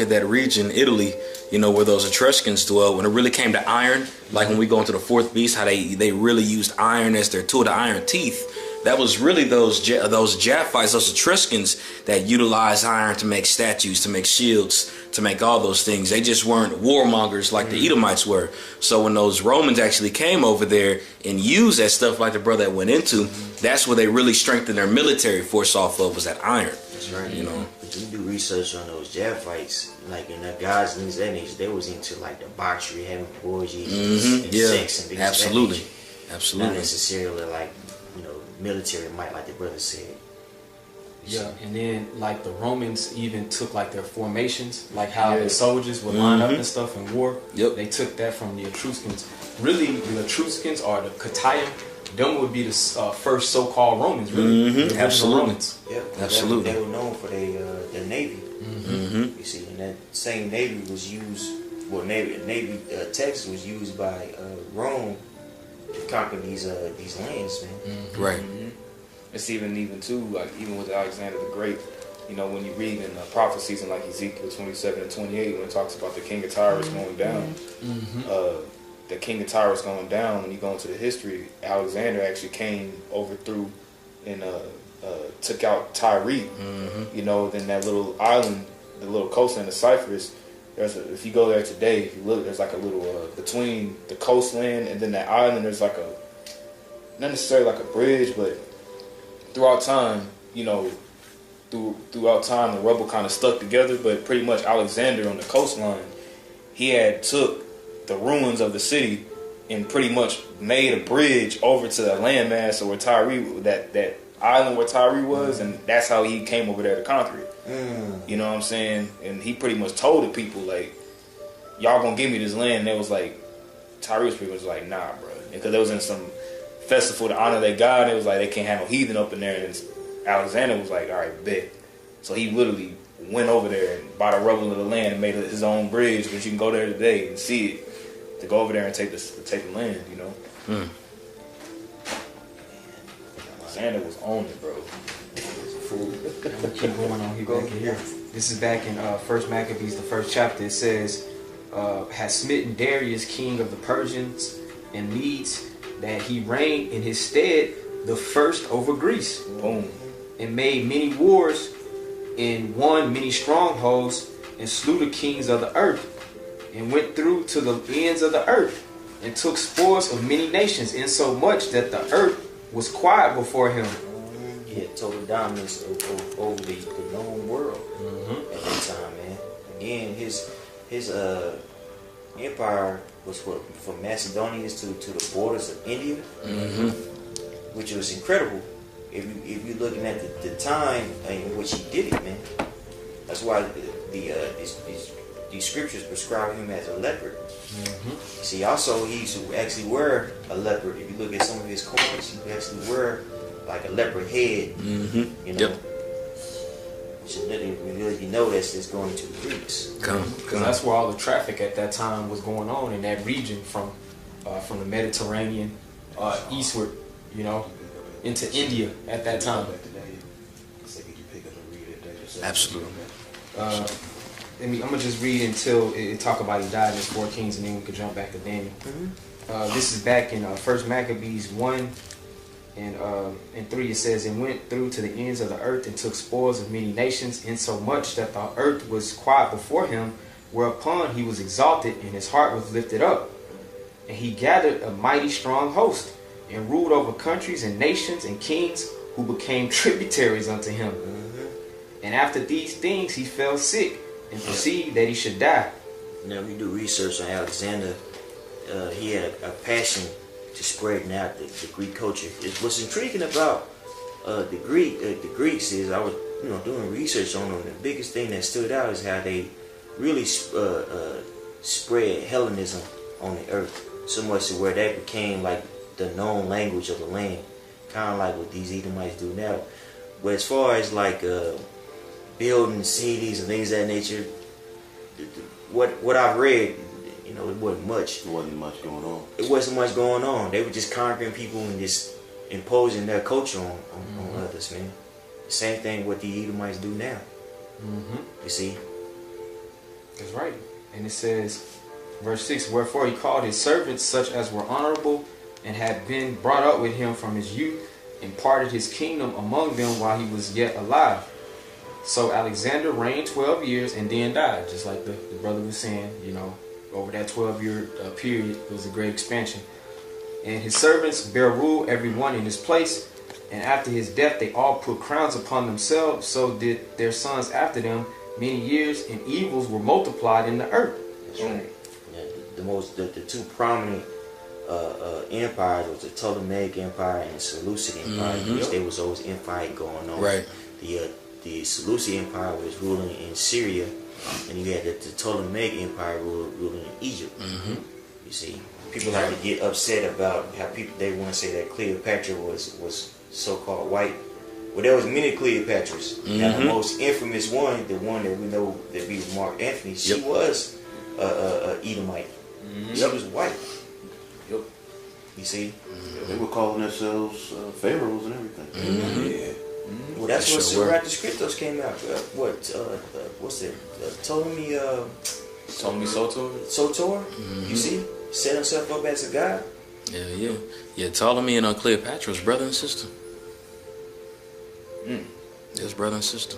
Speaker 5: that region, Italy, you know, where those Etruscans dwell, when it really came to iron, like when we go into the 4th beast, how they really used iron as their tool, the iron teeth. That was really those Japhites, those Etruscans that utilized iron to make statues, to make shields, to make all those things. They just weren't warmongers like the Edomites were. So when those Romans actually came over there and used that stuff like the brother that went into, that's where they really strengthened their military force off of, was that iron.
Speaker 1: That's right.
Speaker 5: You know.
Speaker 1: But you do research on those Japhites, like in the guys in that age, they was into like debauchery, having orgies and sex and things
Speaker 5: absolutely.
Speaker 1: of that nature.
Speaker 5: Absolutely.
Speaker 1: Not necessarily like, you know, military might, like the brother said.
Speaker 6: Yeah, and then like the Romans even took like their formations, like how the soldiers would line up and stuff in war.
Speaker 5: Yep.
Speaker 6: They took that from the Etruscans. Really, the Etruscans or the Catayim, them would be the first so-called Romans, really. The original
Speaker 5: Absolutely.
Speaker 6: Romans.
Speaker 1: Yep.
Speaker 5: Absolutely.
Speaker 1: They were known for their navy. You see, and that same navy was used. Well, navy Texas was used by Rome to conquer these lands, man.
Speaker 5: Right.
Speaker 4: It's even too, like even with Alexander the Great, you know, when you read in the prophecies in like Ezekiel 27 and 28, when it talks about the king of Tyrus going down, the king of Tyrus going down, when you go into the history, Alexander actually came, overthrew, and took out Tyre. You know, then that little island, the little coastline of Cyprus, if you go there today, if you look, there's like a little, between the coastland and then that island, there's like a, not necessarily like a bridge, but throughout time, you know, throughout time, the rubble kind of stuck together. But pretty much Alexander on the coastline, he had took the ruins of the city and pretty much made a bridge over to the landmass, or where Tyre, that island where Tyre was, and that's how he came over there to conquer it. You know what I'm saying? And he pretty much told the people, like, y'all gonna give me this land. And they was like, Tyre's people was like, nah, bro, because they was in some festival to honor their god. It was like they can't have no heathen up in there, and Alexander was like, all right, bet. So he literally went over there and bought a rubble of the land and made his own bridge, but you can go there today and see it. To go over there and take the land, you know.
Speaker 5: Mm.
Speaker 4: Xander was on it, bro.
Speaker 6: I'm gonna keep going on here. This is back in First Maccabees, the first chapter. It says, "Has smitten Darius, king of the Persians and Medes, that he reigned in his stead the first over Greece,
Speaker 4: Boom.
Speaker 6: and made many wars, and won many strongholds, and slew the kings of the earth, and went through to the ends of the earth, and took spoils of many nations, insomuch that the earth was quiet before him."
Speaker 1: He had total dominance over the known world at that time, man. Again, his empire was from Macedonia to the borders of India, which was incredible. If you're looking at the time in which he did it, man. That's why these scriptures prescribe him as a leopard. See, also he used to actually wear a leopard. If you look at some of his coins, he would actually wear like a leopard head. You know, which you know that's going to the Greeks.
Speaker 6: Because that's where all the traffic at that time was going on in that region, from the Mediterranean eastward, you know, into India at that time.
Speaker 5: Absolutely.
Speaker 6: I'm gonna just read until it talk about he died in his 4 Kings, and then we could jump back to Daniel. This is back in First Maccabees 1 and 3. It says, "And went through to the ends of the earth, and took spoils of many nations, insomuch that the earth was quiet before him, whereupon he was exalted, and his heart was lifted up. And he gathered a mighty strong host, and ruled over countries and nations and kings, who became tributaries unto him. And after these things he fell sick, and perceived that he should die."
Speaker 1: Now, if you do research on Alexander, he had a passion to spreading out the Greek culture. What's intriguing about the Greeks is, I was doing research on them. The biggest thing that stood out is how they really spread Hellenism on the earth, so much to where that became like the known language of the land, kind of like what these Edomites do now. But as far as like building cities and things of that nature, what I've read, it wasn't much.
Speaker 3: There wasn't much going on.
Speaker 1: It wasn't much going on. They were just conquering people and just imposing their culture on others, man. Same thing what the Edomites do now. You see?
Speaker 6: That's right. And it says, verse 6, "Wherefore he called his servants, such as were honorable, and had been brought up with him from his youth, and parted his kingdom among them while he was yet alive. So Alexander reigned 12 years and then died," just like the brother was saying. Over that 12-year period, it was a great expansion. "And his servants bare rule, every one in his place. And after his death, they all put crowns upon themselves. So did their sons after them many years, and evils were multiplied in the earth."
Speaker 1: That's right. Yeah, the two prominent empires was the Ptolemaic Empire and the Seleucid Empire. Which there was always infight going on.
Speaker 5: Right.
Speaker 1: The Seleucid Empire was ruling in Syria, and you had the Ptolemaic Empire ruling in Egypt. You see, people like to get upset about how they want to say that Cleopatra was so-called white. Well, there was many Cleopatras. Now, the most infamous one, the one that we know that be Mark Antony, she was a Edomite. She was white. You see?
Speaker 3: They were calling themselves pharaohs and everything.
Speaker 1: Well, that's when Surah the Scriptos came out. What's it? Ptolemy Sotor. You see? Set himself up as a god.
Speaker 5: Yeah, Ptolemy and Cleopatra was brother and sister. It was brother and sister.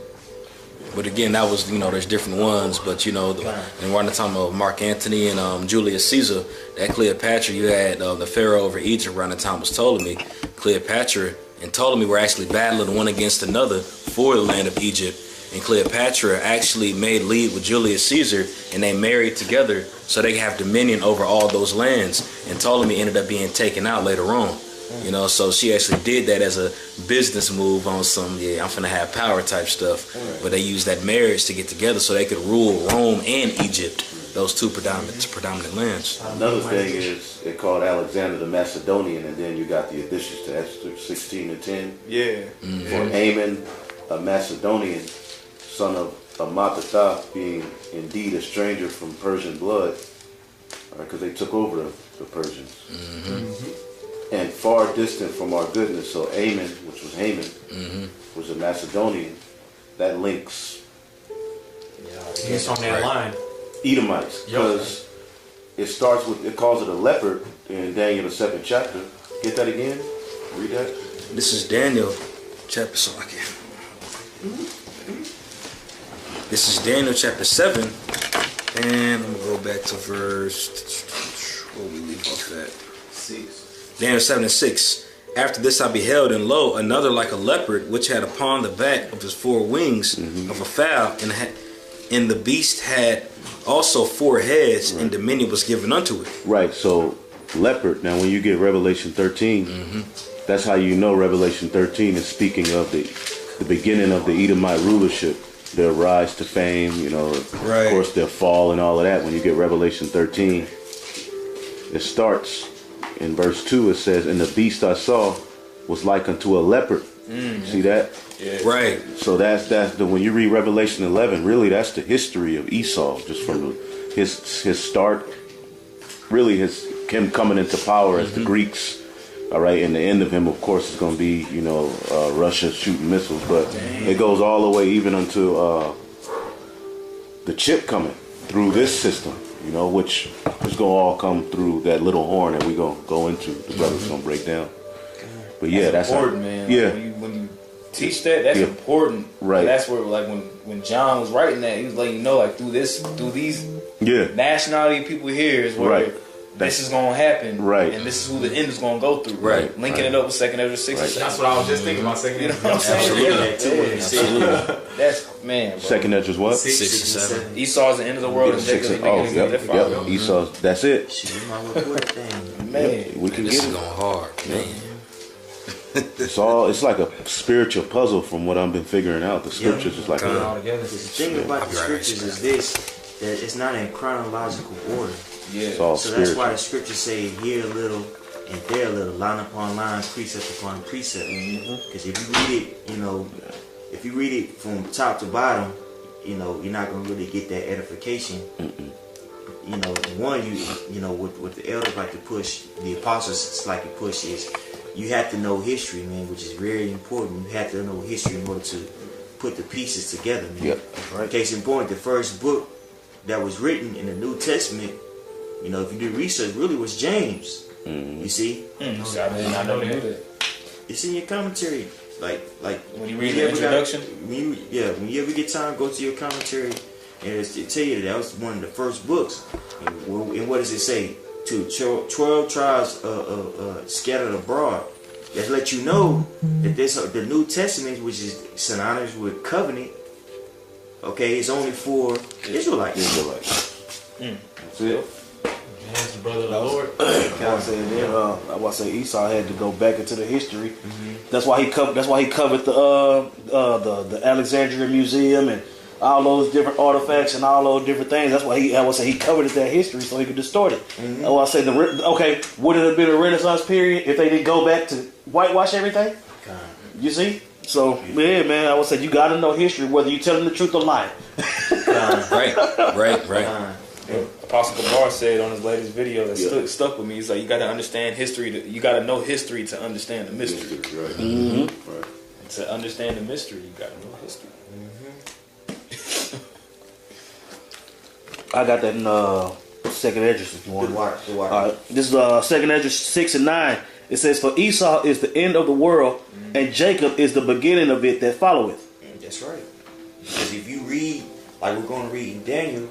Speaker 5: But again, that was, there's different ones. But, and around the time of Mark Antony and Julius Caesar, that Cleopatra, you had the Pharaoh over Egypt around the time was Ptolemy. Cleopatra and Ptolemy were actually battling one against another for the land of Egypt. And Cleopatra actually made league with Julius Caesar, and they married together so they could have dominion over all those lands. And Ptolemy ended up being taken out later on. So she actually did that as a business move on some, I'm finna have power type stuff. But they used that marriage to get together so they could rule Rome and Egypt, those two predominant lands.
Speaker 3: Another thing is it called Alexander the Macedonian, and then you got the additions to Esther 16 and 10.
Speaker 4: Yeah.
Speaker 3: For Ammon, a Macedonian, son of Matatha being indeed a stranger from Persian blood, because they took over the Persians, and far distant from our goodness. So Ammon, which was Haman, was a Macedonian. That links
Speaker 8: He's on that line.
Speaker 3: Edomites, because it starts with, it calls it a leopard in Daniel the 7th chapter. Get that again? Read that.
Speaker 5: This is Daniel chapter. This is Daniel chapter 7, and I'm gonna go back to verse. Where we leave off at?
Speaker 7: 6.
Speaker 5: Daniel 7:6. After this I beheld, and lo, another like a leopard, which had upon the back of his 4 wings of a fowl, and the beast had also 4 heads, and dominion was given unto it.
Speaker 3: Right, so leopard. Now when you get Revelation 13, that's how you know Revelation 13 is speaking of the beginning of the Edomite rulership, their rise to fame, of course their fall and all of that. When you get Revelation 13, it starts in verse 2, it says, and the beast I saw was like unto a leopard. See that?
Speaker 4: Yeah.
Speaker 5: Right.
Speaker 3: So that's when you read Revelation 11, really that's the history of Esau, just from his start, really him coming into power as the Greeks. All right, and the end of him, of course, is going to be, Russia shooting missiles, but it goes all the way even unto the chip coming through this system, which is going to all come through that little horn that we're going to go into. The brother's going to break down. But yeah, that's
Speaker 4: important, man.
Speaker 3: Yeah.
Speaker 4: When you teach that, that's important.
Speaker 3: Right.
Speaker 4: That's where, like, when John was writing that, he was letting you know, like, through these nationality people here is where this is gonna happen,
Speaker 3: right?
Speaker 4: And this is who the end is gonna go through,
Speaker 3: right?
Speaker 4: Linking it up with 2nd Ezra 6.
Speaker 6: Right. That's what I was just thinking about. 2nd Ezra.
Speaker 4: You know what I'm saying? Absolutely. That's man. Bro.
Speaker 3: 2nd Ezra's what?
Speaker 5: 6 and 7.
Speaker 4: Esau's the end of the world, and Jacob's the beginning of the
Speaker 3: yep. Esau's. That's it.
Speaker 4: Man,
Speaker 3: we can
Speaker 5: This
Speaker 3: get
Speaker 5: is
Speaker 3: it.
Speaker 5: going hard, man.
Speaker 3: It's like a spiritual puzzle from what I've been figuring out. The scriptures is like
Speaker 1: the thing about the scriptures is this, that it's not in chronological order.
Speaker 3: it's all
Speaker 1: So
Speaker 3: spiritual.
Speaker 1: that's why the scriptures say here a little and there a little, line upon line, precept upon precept. Because if you read it, if you read it from top to bottom, you're not gonna really get that edification. One, what the elders like to push, the apostles like to push is you have to know history, man, which is very important. You have to know history in order to put the pieces together, man.
Speaker 3: Yep.
Speaker 1: Right. Case in point, the first book that was written in the New Testament, if you do research, really was James. You see?
Speaker 4: I did not know that.
Speaker 1: It's in your commentary. Like
Speaker 4: when you read the introduction?
Speaker 1: When you ever get time, go to your commentary and it tell you that was one of the first books. And what does it say? To 12 tribes scattered abroad. That let you know that the New Testament, which is synonymous with covenant, is only for Israelites.
Speaker 3: That's it.
Speaker 8: That's the brother of the Lord.
Speaker 2: I was saying Esau had to go back into the history. That's why he covered. That's why he covered the Alexandria Museum and all those different artifacts and all those different things. That's why he covered that history so he could distort it. I say would it have been a Renaissance period if they didn't go back to whitewash everything? You see? So yeah, man, I would say you got to know history, whether you're telling the truth or lying.
Speaker 5: Right.
Speaker 4: Apostle Gabar said on his latest video that stuck with me. He's like, you got to understand history. You got to know history to understand the mystery.
Speaker 3: Right.
Speaker 4: To understand the mystery, you got to know history.
Speaker 2: I got that in 2nd Ezra if you want. This is 2nd Ezra 6 and 9. It says, for Esau is the end of the world, and Jacob is the beginning of it that followeth.
Speaker 1: That's right. Because if you read, like we're going to read in Daniel,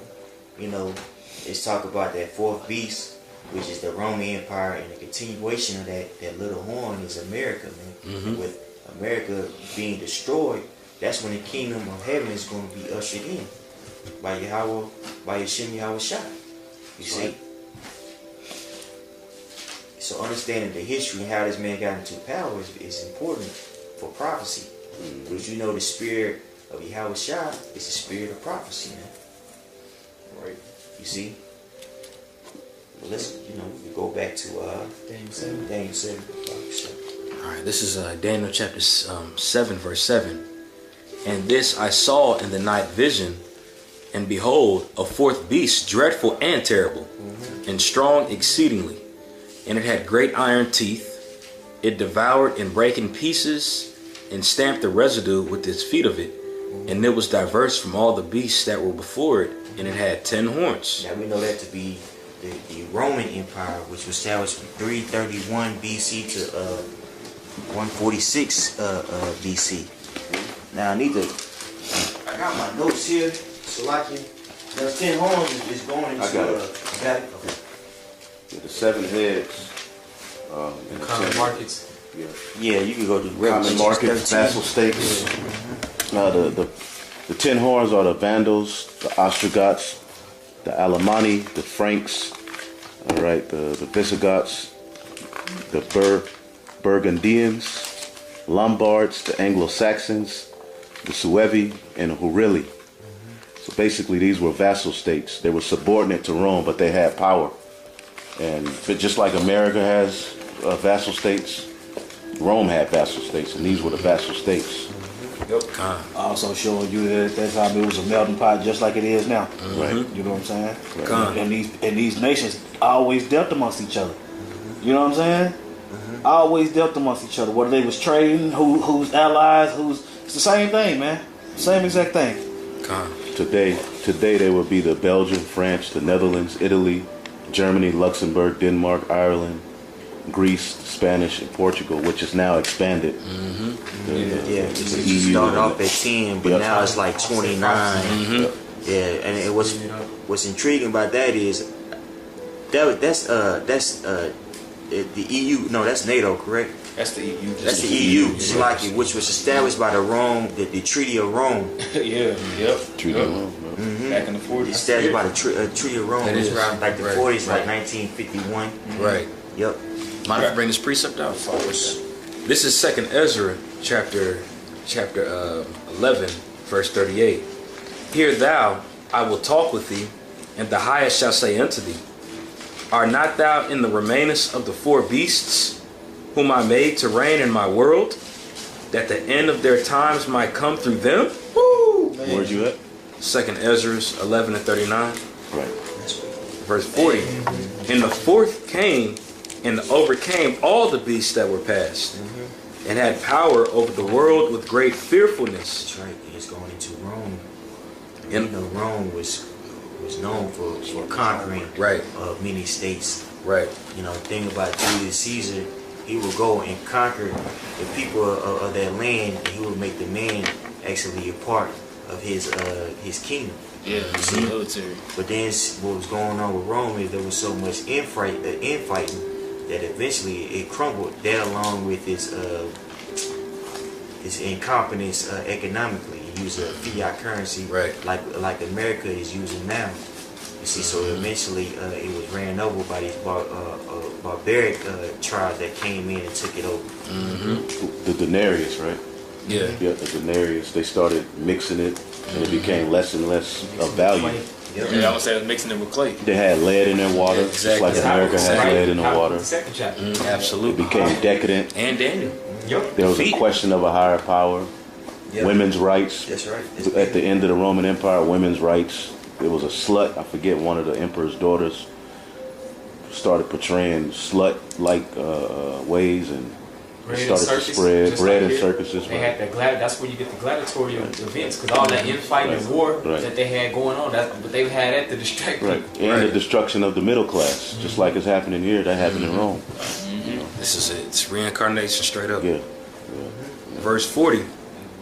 Speaker 1: it's talk about that 4th beast, which is the Roman Empire, and the continuation of that little horn is America, man. With America being destroyed, that's when the kingdom of heaven is going to be ushered in by Yahweh, by Yashem Yahweh Shai. You see? So understanding the history and how this man got into power is important for prophecy. Because the spirit of Yahweh Shai is the spirit of prophecy, man. Right? You see? Well, let's, we go back to Daniel 7.
Speaker 5: All right, this is Daniel chapter 7, verse 7. And this I saw in the night vision, and behold, a fourth beast, dreadful and terrible, and strong exceedingly. And it had great iron teeth. It devoured and brake in pieces, and stamped the residue with its feet of it. And it was diverse from all the beasts that were before it, and it had 10 horns.
Speaker 1: Now we know that to be the Roman Empire, which was established from 331 BC to 146 BC. Now I got my notes here, Salaki. Now 10 horns is going into.
Speaker 3: I got it.
Speaker 1: You got it? Okay.
Speaker 3: Yeah, the 7 heads. And the
Speaker 6: Common
Speaker 3: 10
Speaker 6: markets.
Speaker 1: Yeah, you can go to
Speaker 3: common markets, vassal states. The 10 horns are the Vandals, the Ostrogoths, the Alemanni, the Franks, all right, the Visigoths, the Burgundians, Lombards, the Anglo-Saxons, the Suevi, and the Hurili. So basically, these were vassal states. They were subordinate to Rome, but they had power. And just like America has vassal states, Rome had vassal states, and these were the vassal states.
Speaker 2: Also showing you that at that time it was a melting pot just like it is now.
Speaker 3: Right.
Speaker 2: You know what I'm saying?
Speaker 3: Right.
Speaker 2: And these nations always dealt amongst each other. You know what I'm saying? Always dealt amongst each other. Whether they was trading, who's allies, it's the same thing, man. Same exact thing.
Speaker 3: Today they would be the Belgium, France, the Netherlands, Italy, Germany, Luxembourg, Denmark, Ireland, Greece, Spanish, and Portugal, which is now expanded.
Speaker 1: It started off at 10, but now it's like 29. Yeah, and what's intriguing about that is that's the EU. No, that's NATO, correct?
Speaker 4: That's the EU.
Speaker 1: That's the EU, Slovakia, which was established by the Treaty of Rome.
Speaker 4: Yeah, yep.
Speaker 3: Treaty of Rome.
Speaker 4: Back in the 40s.
Speaker 1: Established by the Treaty of Rome.
Speaker 5: That
Speaker 1: It was
Speaker 5: is.
Speaker 1: around like the
Speaker 5: Right.
Speaker 1: 40s, like 1951.
Speaker 5: Right.
Speaker 1: Yep.
Speaker 5: Mind if I bring this precept out? This is 2nd Ezra, chapter 11, verse 38. Hear thou, I will talk with thee, and the highest shall say unto thee, Art not thou in the remainest of the 4 beasts, whom I made to reign in my world, that the end of their times might come through them?
Speaker 1: Woo, man.
Speaker 3: Where'd you at?
Speaker 5: 2nd Ezra 11 and 39.
Speaker 3: Right.
Speaker 5: Verse 40. And the 4th came and overcame all the beasts that were past, and had power over the world with great fearfulness.
Speaker 1: That's right. It's going into Rome.
Speaker 5: And
Speaker 1: You know, Rome was known for conquering
Speaker 5: Right.
Speaker 1: many states.
Speaker 5: right,
Speaker 1: You know, the thing about Julius Caesar, he would go and conquer the people of that land, and he would make the man actually a part of his kingdom.
Speaker 4: Yeah, it's the military.
Speaker 1: But then what was going on with Rome is there was so much infighting that eventually it crumbled. That along with his incompetence economically, he used a fiat currency
Speaker 5: Right.
Speaker 1: like America is using now. You see, so eventually it was ran over by these barbaric tribes that came in and took it over.
Speaker 3: The denarius, right?
Speaker 5: yeah,
Speaker 3: Yeah, the denarius. They started mixing it, and it became less and less of value.
Speaker 4: Yeah, I would say I was mixing it with clay.
Speaker 3: They had lead in their water, just
Speaker 5: Exactly.
Speaker 3: like America had lead in their water.
Speaker 6: The second chapter.
Speaker 3: It
Speaker 5: absolutely.
Speaker 3: became decadent.
Speaker 5: And Daniel.
Speaker 6: Yep.
Speaker 3: There was a
Speaker 5: Defeated.
Speaker 3: question of a higher power.
Speaker 1: Yeah.
Speaker 3: Women's rights.
Speaker 1: That's right.
Speaker 3: At the end of the Roman Empire, women's rights. There was a slut. I forget, one of the emperor's daughters started portraying slut-like ways, and
Speaker 6: Bread
Speaker 3: started
Speaker 6: and
Speaker 3: to
Speaker 6: circus,
Speaker 3: spread
Speaker 6: just
Speaker 3: bread
Speaker 6: like
Speaker 3: and
Speaker 6: here.
Speaker 3: circuses.
Speaker 6: They had that that's where you get the gladiatorial events, because all that infighting and war
Speaker 3: Right.
Speaker 6: that they had going on, but they had that to distract
Speaker 3: Right,
Speaker 6: people.
Speaker 3: and the destruction of the middle class, just like it's happening here. That happened in Rome.
Speaker 5: This is it. It's reincarnation straight up.
Speaker 3: Yeah,
Speaker 5: Verse 40.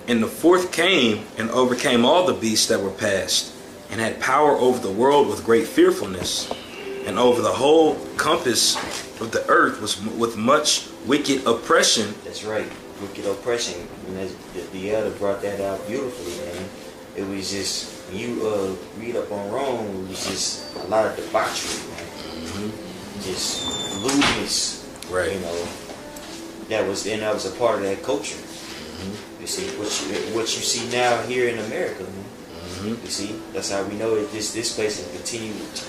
Speaker 5: And the 4th came and overcame all the beasts that were past, and had power over the world with great fearfulness, and over the whole compass of the earth was with much wicked oppression.
Speaker 1: That's right. Wicked oppression. And the elder brought that out beautifully, man. It was just, when you read up on Rome, it was just a lot of debauchery, man. Just lewdness.
Speaker 5: Right.
Speaker 1: You know, that was a part of that culture. You see, what you see now here in America, man. You see, that's how we know that this place is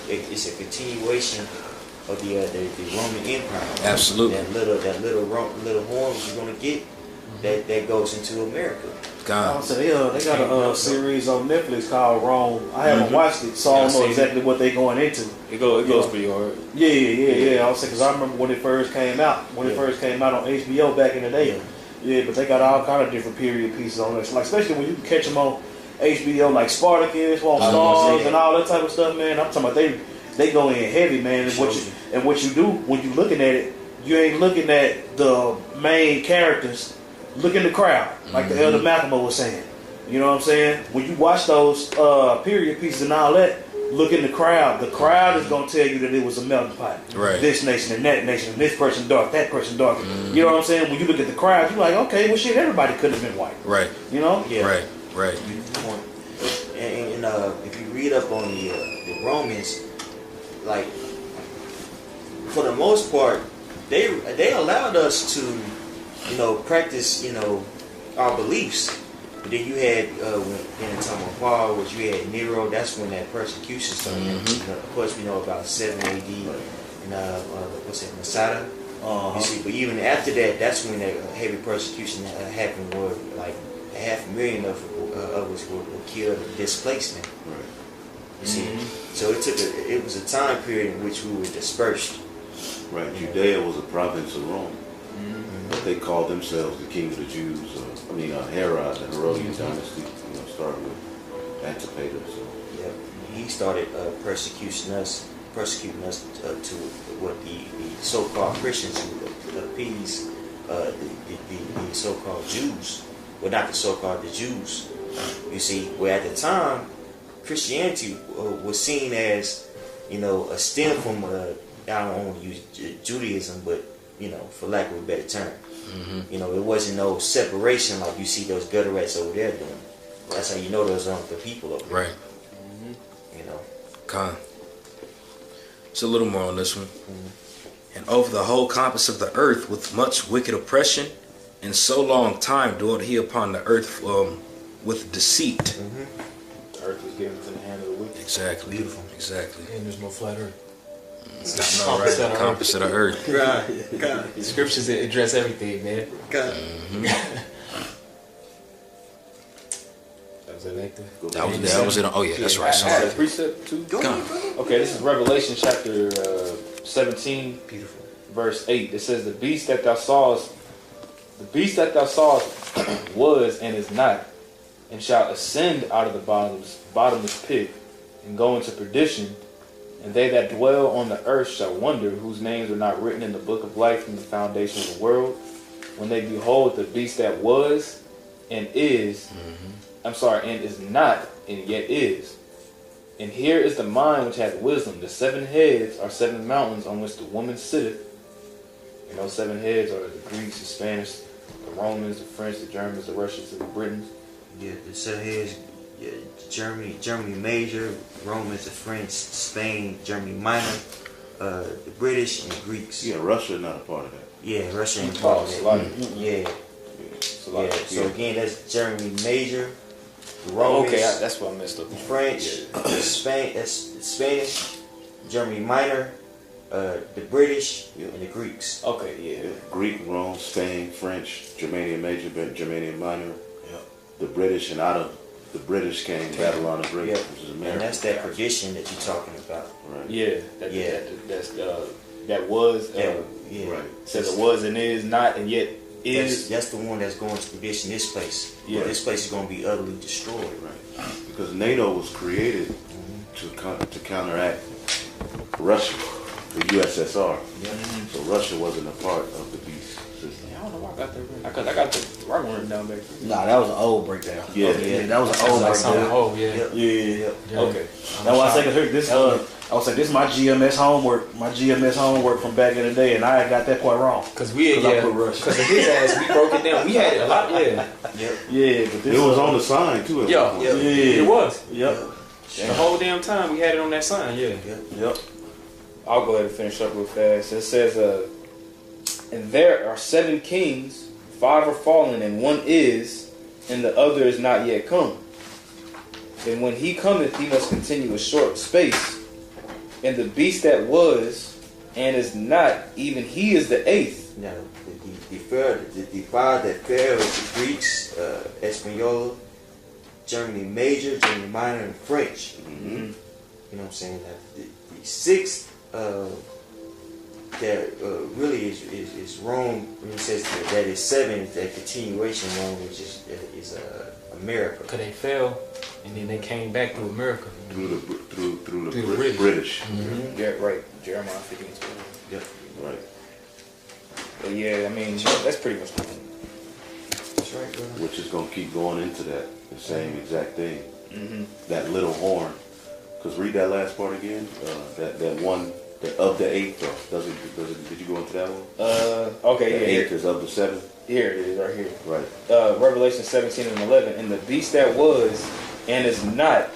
Speaker 1: it's a continuation of the Roman Empire.
Speaker 5: Absolutely.
Speaker 1: That little horn you're gonna get, that goes into America.
Speaker 2: I said they got a series on Netflix called Rome. I haven't watched it, so I don't know exactly what they're going into.
Speaker 4: It goes pretty hard.
Speaker 2: Yeah. I was saying because I remember when it first came out. When it first came out on HBO back in the day. Yeah, but they got all kind of different period pieces on this. Like especially when you can catch them on HBO, like Spartacus, on Stars, and all that type of stuff. Man, I'm talking about they go in heavy, man. And what you do when you looking at it, you ain't looking at the main characters. Look in the crowd, like the Elder Malcolm was saying. You know what I'm saying? When you watch those period pieces and all that, look in the crowd. The crowd is going to tell you that it was a melting pot.
Speaker 5: Right.
Speaker 2: This nation and that nation, and this person dark, that person dark. You know what I'm saying? When you look at the crowd, you're like, okay, well, shit, everybody could have been white.
Speaker 5: Right.
Speaker 2: You know?
Speaker 1: Yeah.
Speaker 5: Right.
Speaker 1: And if you read up on the Romans, like for the most part, they allowed us to, practice, our beliefs. But then you had in the time of Paul, which you had Nero. That's when that persecution started. Of course, we know about 7 AD and what's it, Masada. You see, but even after that, that's when that heavy persecution happened. Where like 500,000 of us were killed and displaced.
Speaker 3: Right.
Speaker 1: You see, so it was a time period in which we were dispersed.
Speaker 3: Right. Judea was a province of Rome. But they called themselves the king of the Jews. Herod, the Herodian dynasty, started with Antipater. So.
Speaker 1: Yep. He started persecuting us to what the so-called Christians who appease the so-called Jews. Well, not the so-called the Jews. You see, where at the time, Christianity was seen as, a stem from, I don't want to use Judaism, but, for lack of a better term. It wasn't no separation like you see those gutter rats over there doing. That's how you know those aren't the people over there.
Speaker 5: Right. Con. It's a little more on this one. And over the whole compass of the earth with much wicked oppression, and so long time dwelt he upon the earth with deceit.
Speaker 4: The earth was given to the hand of the wicked.
Speaker 5: Exactly.
Speaker 1: Beautiful.
Speaker 5: Exactly.
Speaker 8: And there's no flat earth.
Speaker 5: No, right. The compass of the earth.
Speaker 6: Right. God. The scriptures address everything, man.
Speaker 1: God.
Speaker 4: That was it, Hector?
Speaker 5: That was it. Oh yeah, that's right.
Speaker 4: I had a precept too.
Speaker 1: Go ahead, brother.
Speaker 4: Okay, this is Revelation chapter 17,
Speaker 1: Beautiful.
Speaker 4: verse 8. It says, the beast that thou sawest was and is not, and shall ascend out of the bottomless pit, and go into perdition. And they that dwell on the earth shall wonder, whose names are not written in the book of life from the foundation of the world, when they behold the beast that was and is, and is not, and yet is. And here is the mind which hath wisdom. The 7 heads are 7 mountains on which the woman sitteth. 7 heads are the Greeks, the Spanish, the Romans, the French, the Germans, the Russians, and the Britons.
Speaker 1: Yeah, the 7 heads. Yeah, Germany major, Romans, the French, Spain, Germany minor, the British, and the Greeks.
Speaker 3: Yeah, Russia not a part of that.
Speaker 1: Yeah, Russia ain't part of that. Yeah. So again, that's Germany major, the Romans.
Speaker 4: Okay, that's what I messed up.
Speaker 1: The French, Spain, that's Spanish, Germany minor, the British, and the Greeks.
Speaker 4: Okay, yeah.
Speaker 3: Greek, Rome, Spain, French, Germanian major, Germanian minor. The British, and out of the British came Babylon the Great, which is America.
Speaker 1: And that's that perdition that you're talking about.
Speaker 3: Right.
Speaker 4: Yeah. That was.
Speaker 1: Right.
Speaker 4: Says it was and is not and yet is.
Speaker 1: That's the one that's going to perdition this place.
Speaker 4: Yeah.
Speaker 1: This place is going to be utterly destroyed.
Speaker 3: Right. Because NATO was created to counteract Russia, the USSR. So Russia wasn't a part of the beast system.
Speaker 4: I don't know why I got that right. I got the right one written down back.
Speaker 2: Nah, that was an old breakdown.
Speaker 3: Yeah,
Speaker 2: that was an old breakdown.
Speaker 6: Oh, yeah.
Speaker 2: Yeah.
Speaker 4: Okay.
Speaker 2: That's why I say, this I was saying this is my GMS homework. My GMS homework from back in the day, and I got that part wrong.
Speaker 6: Because
Speaker 2: I put Russia.
Speaker 6: Because of his ass, we broke it down. We had it a lot,
Speaker 2: Yeah, but this
Speaker 3: It was on the sign too. At one point.
Speaker 6: It was.
Speaker 2: Yep.
Speaker 6: The whole damn time we had it on that sign, yeah.
Speaker 2: Yep.
Speaker 4: I'll go ahead and finish up real fast. It says, and there are 7 kings, 5 are fallen, and 1 is, and the other is not yet come. And when he cometh, he must continue a short space. And the beast that was and is not, even he is the eighth.
Speaker 1: Now, the five that fell is the Greeks, Espanola, Germany Major, Germany Minor, and French.
Speaker 2: Mm-hmm.
Speaker 1: You know what I'm saying? The sixth that really is Rome. When it says that is seven, is that continuation Rome, which is America.
Speaker 6: Because they fell, and then they came back to America.
Speaker 3: Through the
Speaker 6: British.
Speaker 3: British.
Speaker 4: Mm-hmm. Yeah, right. Jeremiah 15:12.
Speaker 3: Yep. Right.
Speaker 4: But yeah, I mean, that's pretty much the thing.
Speaker 1: That's right, brother.
Speaker 3: Which is going to keep going into that, the same exact thing.
Speaker 4: Mm-hmm.
Speaker 3: That little horn. Because read that last part again. That one, of the eighth. Did you go into that one?
Speaker 4: Okay,
Speaker 3: The
Speaker 4: yeah.
Speaker 3: eighth is of the seven.
Speaker 4: Here it is, right here.
Speaker 3: Right.
Speaker 4: Revelation 17 and 11. And the beast that was and is not,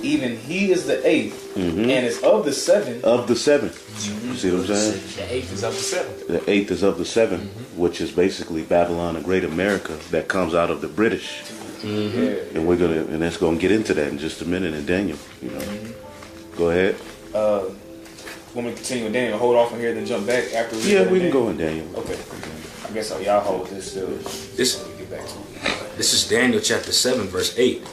Speaker 4: even he is the eighth, and is of the seven.
Speaker 3: Of the seven. You see what I'm saying?
Speaker 6: The eighth is of the seven.
Speaker 3: The eighth is of the seven, which is basically Babylon the Great America that comes out of the British.
Speaker 4: Yeah.
Speaker 3: And that's gonna get into that in just a minute in Daniel. You know. Go ahead.
Speaker 4: Want me to continue with Daniel? Hold off on here, then jump back after we
Speaker 3: Yeah, we can go in Daniel.
Speaker 4: Okay. I guess y'all hold this still.
Speaker 5: This
Speaker 4: When we get back to it.
Speaker 5: This is Daniel chapter 7, verse 8.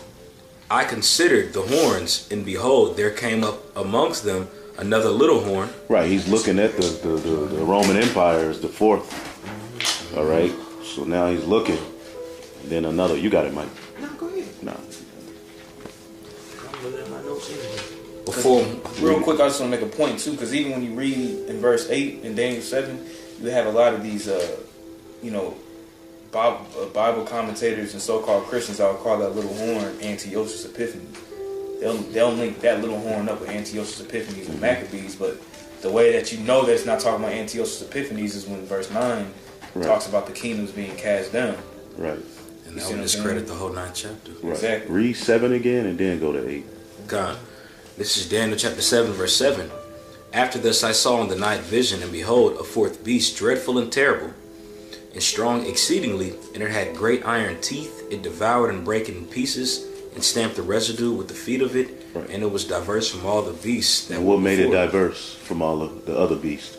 Speaker 5: I considered the horns, and behold, there came up amongst them another little horn.
Speaker 3: Right, he's looking at the Roman Empire as the fourth. All right, so now he's looking. And then another. You got it, Mike.
Speaker 1: No, go ahead.
Speaker 3: No.
Speaker 1: I'm looking at my notes anyway.
Speaker 5: Before,
Speaker 4: Real quick, I just want to make a point too, because even when you read in verse 8 in Daniel 7, you have a lot of these, Bible commentators and so-called Christians. I would call that little horn Antiochus Epiphanes. They'll link that little horn up with Antiochus Epiphanes and Maccabees, but the way that you know that it's not talking about Antiochus Epiphanes is when verse 9 talks about the kingdoms being cast down.
Speaker 3: Right.
Speaker 5: and that would discredit the whole 9th chapter.
Speaker 3: Right.
Speaker 4: Exactly.
Speaker 3: Read 7 again and then go to 8.
Speaker 5: God. This is Daniel chapter 7, verse 7. After this I saw in the night vision, and behold, a fourth beast, dreadful and terrible, and strong exceedingly, and it had great iron teeth. It devoured and brake it in pieces, and stamped the residue with the feet of it,
Speaker 3: Right.
Speaker 5: and it was diverse from all the beasts.
Speaker 3: And what made it diverse from all of the other beasts?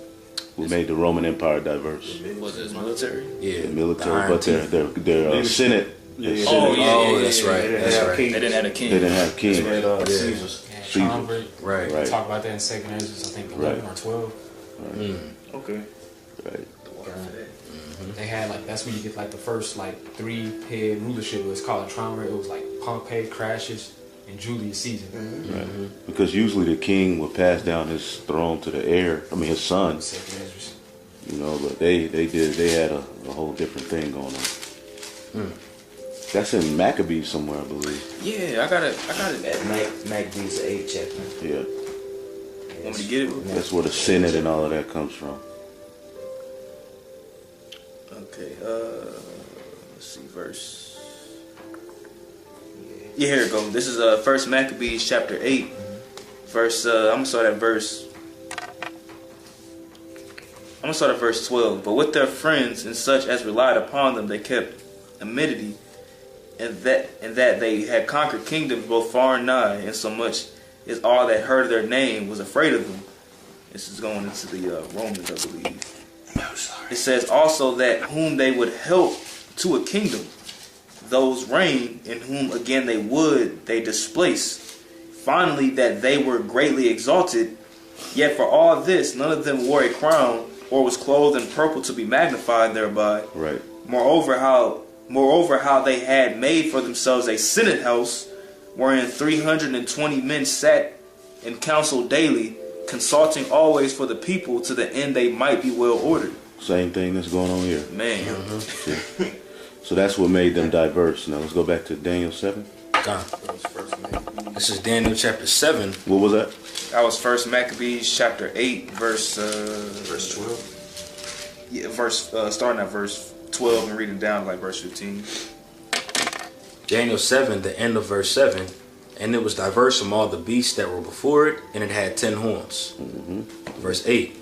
Speaker 3: What made the Roman Empire diverse?
Speaker 4: Was it military?
Speaker 5: Yeah,
Speaker 3: The military,
Speaker 5: iron
Speaker 3: but
Speaker 5: teeth.
Speaker 3: their Senate. their Senate-
Speaker 5: Oh, that's right.
Speaker 2: They didn't
Speaker 5: That's
Speaker 2: have
Speaker 5: right.
Speaker 2: kings.
Speaker 4: They didn't have a king.
Speaker 3: They didn't have kings.
Speaker 2: They had
Speaker 5: Yeah.
Speaker 2: Caesars.
Speaker 6: Yeah, triumvirate.
Speaker 5: Right.
Speaker 3: Right.
Speaker 6: Talk about that in Second Ezra, I think 11
Speaker 3: Right.
Speaker 6: or 12.
Speaker 4: Okay.
Speaker 3: Right.
Speaker 6: They had like, that's when you get like the first like 3-head rulership. It was called a triumvirate. It was like Pompey, Crassus, and Julius Caesar.
Speaker 3: Right. Because usually the king would pass down his throne to the heir. I mean his son.
Speaker 6: Second Ezra.
Speaker 3: You know, but they had a whole different thing going on. That's in Maccabees somewhere, I believe.
Speaker 4: Yeah, I got it.
Speaker 1: At Maccabees, the 8th chapter.
Speaker 3: Yeah.
Speaker 4: Want me to get it?
Speaker 3: That's where the Senate and all of that comes from.
Speaker 4: Okay, let's see, verse. Yeah, here it goes. This is First Maccabees chapter 8, verse. I'm gonna start at verse. I'm gonna start at verse 12. But with their friends and such as relied upon them, they kept amity, and that they had conquered kingdoms both far and nigh, and so much as all that heard their name was afraid of them. This is going into the Romans, I believe. It says also that whom they would help to a kingdom, those reign, in whom again they displace. Finally, that they were greatly exalted, yet for all this none of them wore a crown or was clothed in purple to be magnified thereby.
Speaker 3: Right.
Speaker 4: Moreover, how they had made for themselves a senate house, wherein 320 men sat in council daily, consulting always for the people, to the end they might be well ordered.
Speaker 3: Same thing that's going on here.
Speaker 4: Man,
Speaker 3: So that's what made them diverse. Now let's go back to Daniel 7.
Speaker 5: God. This is Daniel chapter 7.
Speaker 3: What was that?
Speaker 4: that was First Maccabees chapter 8, verse
Speaker 7: 12.
Speaker 4: yeah, starting at verse 12 and reading down to like verse 15.
Speaker 5: Daniel 7, the end of verse 7. And it was diverse from all the beasts that were before it, and it had 10 horns. Verse 8.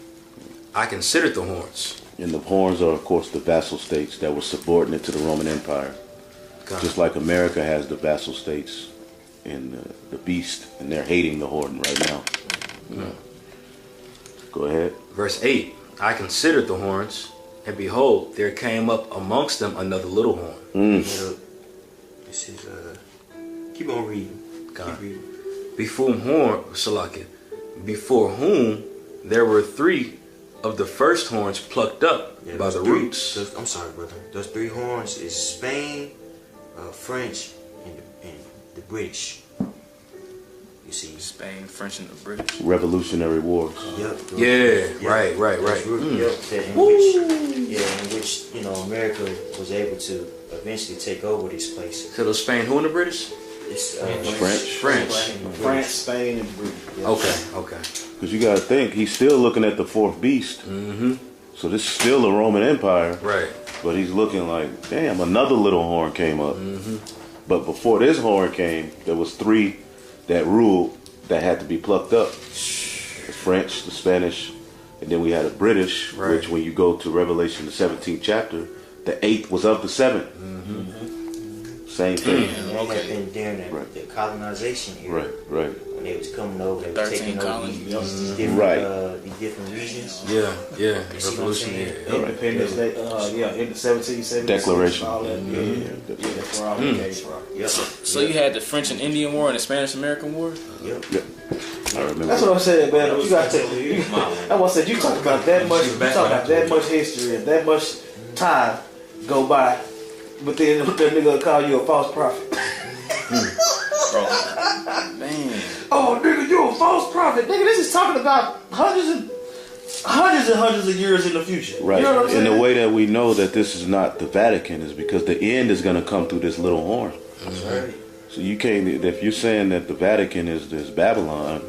Speaker 5: I considered the horns.
Speaker 3: And the horns are, of course, the vassal states that were subordinate to the Roman Empire.
Speaker 5: God.
Speaker 3: Just like America has the vassal states and the beast, and they're hating the horn right now. Go ahead.
Speaker 5: Verse 8, I considered the horns, and behold, there came up amongst them another little horn.
Speaker 1: This is keep on reading.
Speaker 5: God.
Speaker 1: Keep reading.
Speaker 5: Before whom there were 3 of the first horns plucked up by the roots.
Speaker 1: I'm sorry, brother. Those 3 horns is Spain, French, and the British. You see,
Speaker 4: Spain, French, and the British.
Speaker 3: Revolutionary Wars.
Speaker 1: Yep.
Speaker 5: Right.
Speaker 1: In which America was able to eventually take over these places.
Speaker 5: So those Spain, who in the British?
Speaker 1: It's
Speaker 2: France, Spain, and Britain.
Speaker 1: Yep.
Speaker 5: Okay.
Speaker 3: Because you got to think, he's still looking at the 4th beast.
Speaker 5: Mm-hmm.
Speaker 3: So this is still the Roman Empire.
Speaker 5: Right.
Speaker 3: But he's looking like, damn, another little horn came up.
Speaker 5: Mm-hmm.
Speaker 3: But before this horn came, there was 3 that ruled that had to be plucked up. The French, the Spanish, and then we had a British,
Speaker 5: Right.
Speaker 3: which when you go to Revelation, the 17th chapter, the 8th was of the 7th. Same thing.
Speaker 1: And that had been during the colonization era.
Speaker 3: Right.
Speaker 1: When they was coming over, they was
Speaker 4: 13
Speaker 1: taking over
Speaker 4: colonies.
Speaker 1: these different,
Speaker 3: Right.
Speaker 1: these different regions.
Speaker 5: Yeah.
Speaker 1: You see what I'm
Speaker 5: Revolution.
Speaker 1: saying?
Speaker 5: Yeah.
Speaker 2: Independence Day, in the 1776.
Speaker 3: Declaration.
Speaker 2: All that. Yeah, that's where all that came from.
Speaker 1: Yep.
Speaker 4: So you had the French and Indian War and the Spanish-American War?
Speaker 1: Yep.
Speaker 3: I remember.
Speaker 2: That's what I'm saying, man. You got to. I was saying you talk about that much. You talk about that much history and that much time go by, but then that nigga will call you a false prophet.
Speaker 4: Bro. Man.
Speaker 2: Oh, nigga, you a false prophet, nigga. This is talking about hundreds of years in the future.
Speaker 3: Right.
Speaker 2: You know what I'm saying?
Speaker 3: And the way that we know that this is not the Vatican is because the end is going to come through this little horn.
Speaker 1: That's right.
Speaker 3: So you can't, if you're saying that the Vatican is Babylon,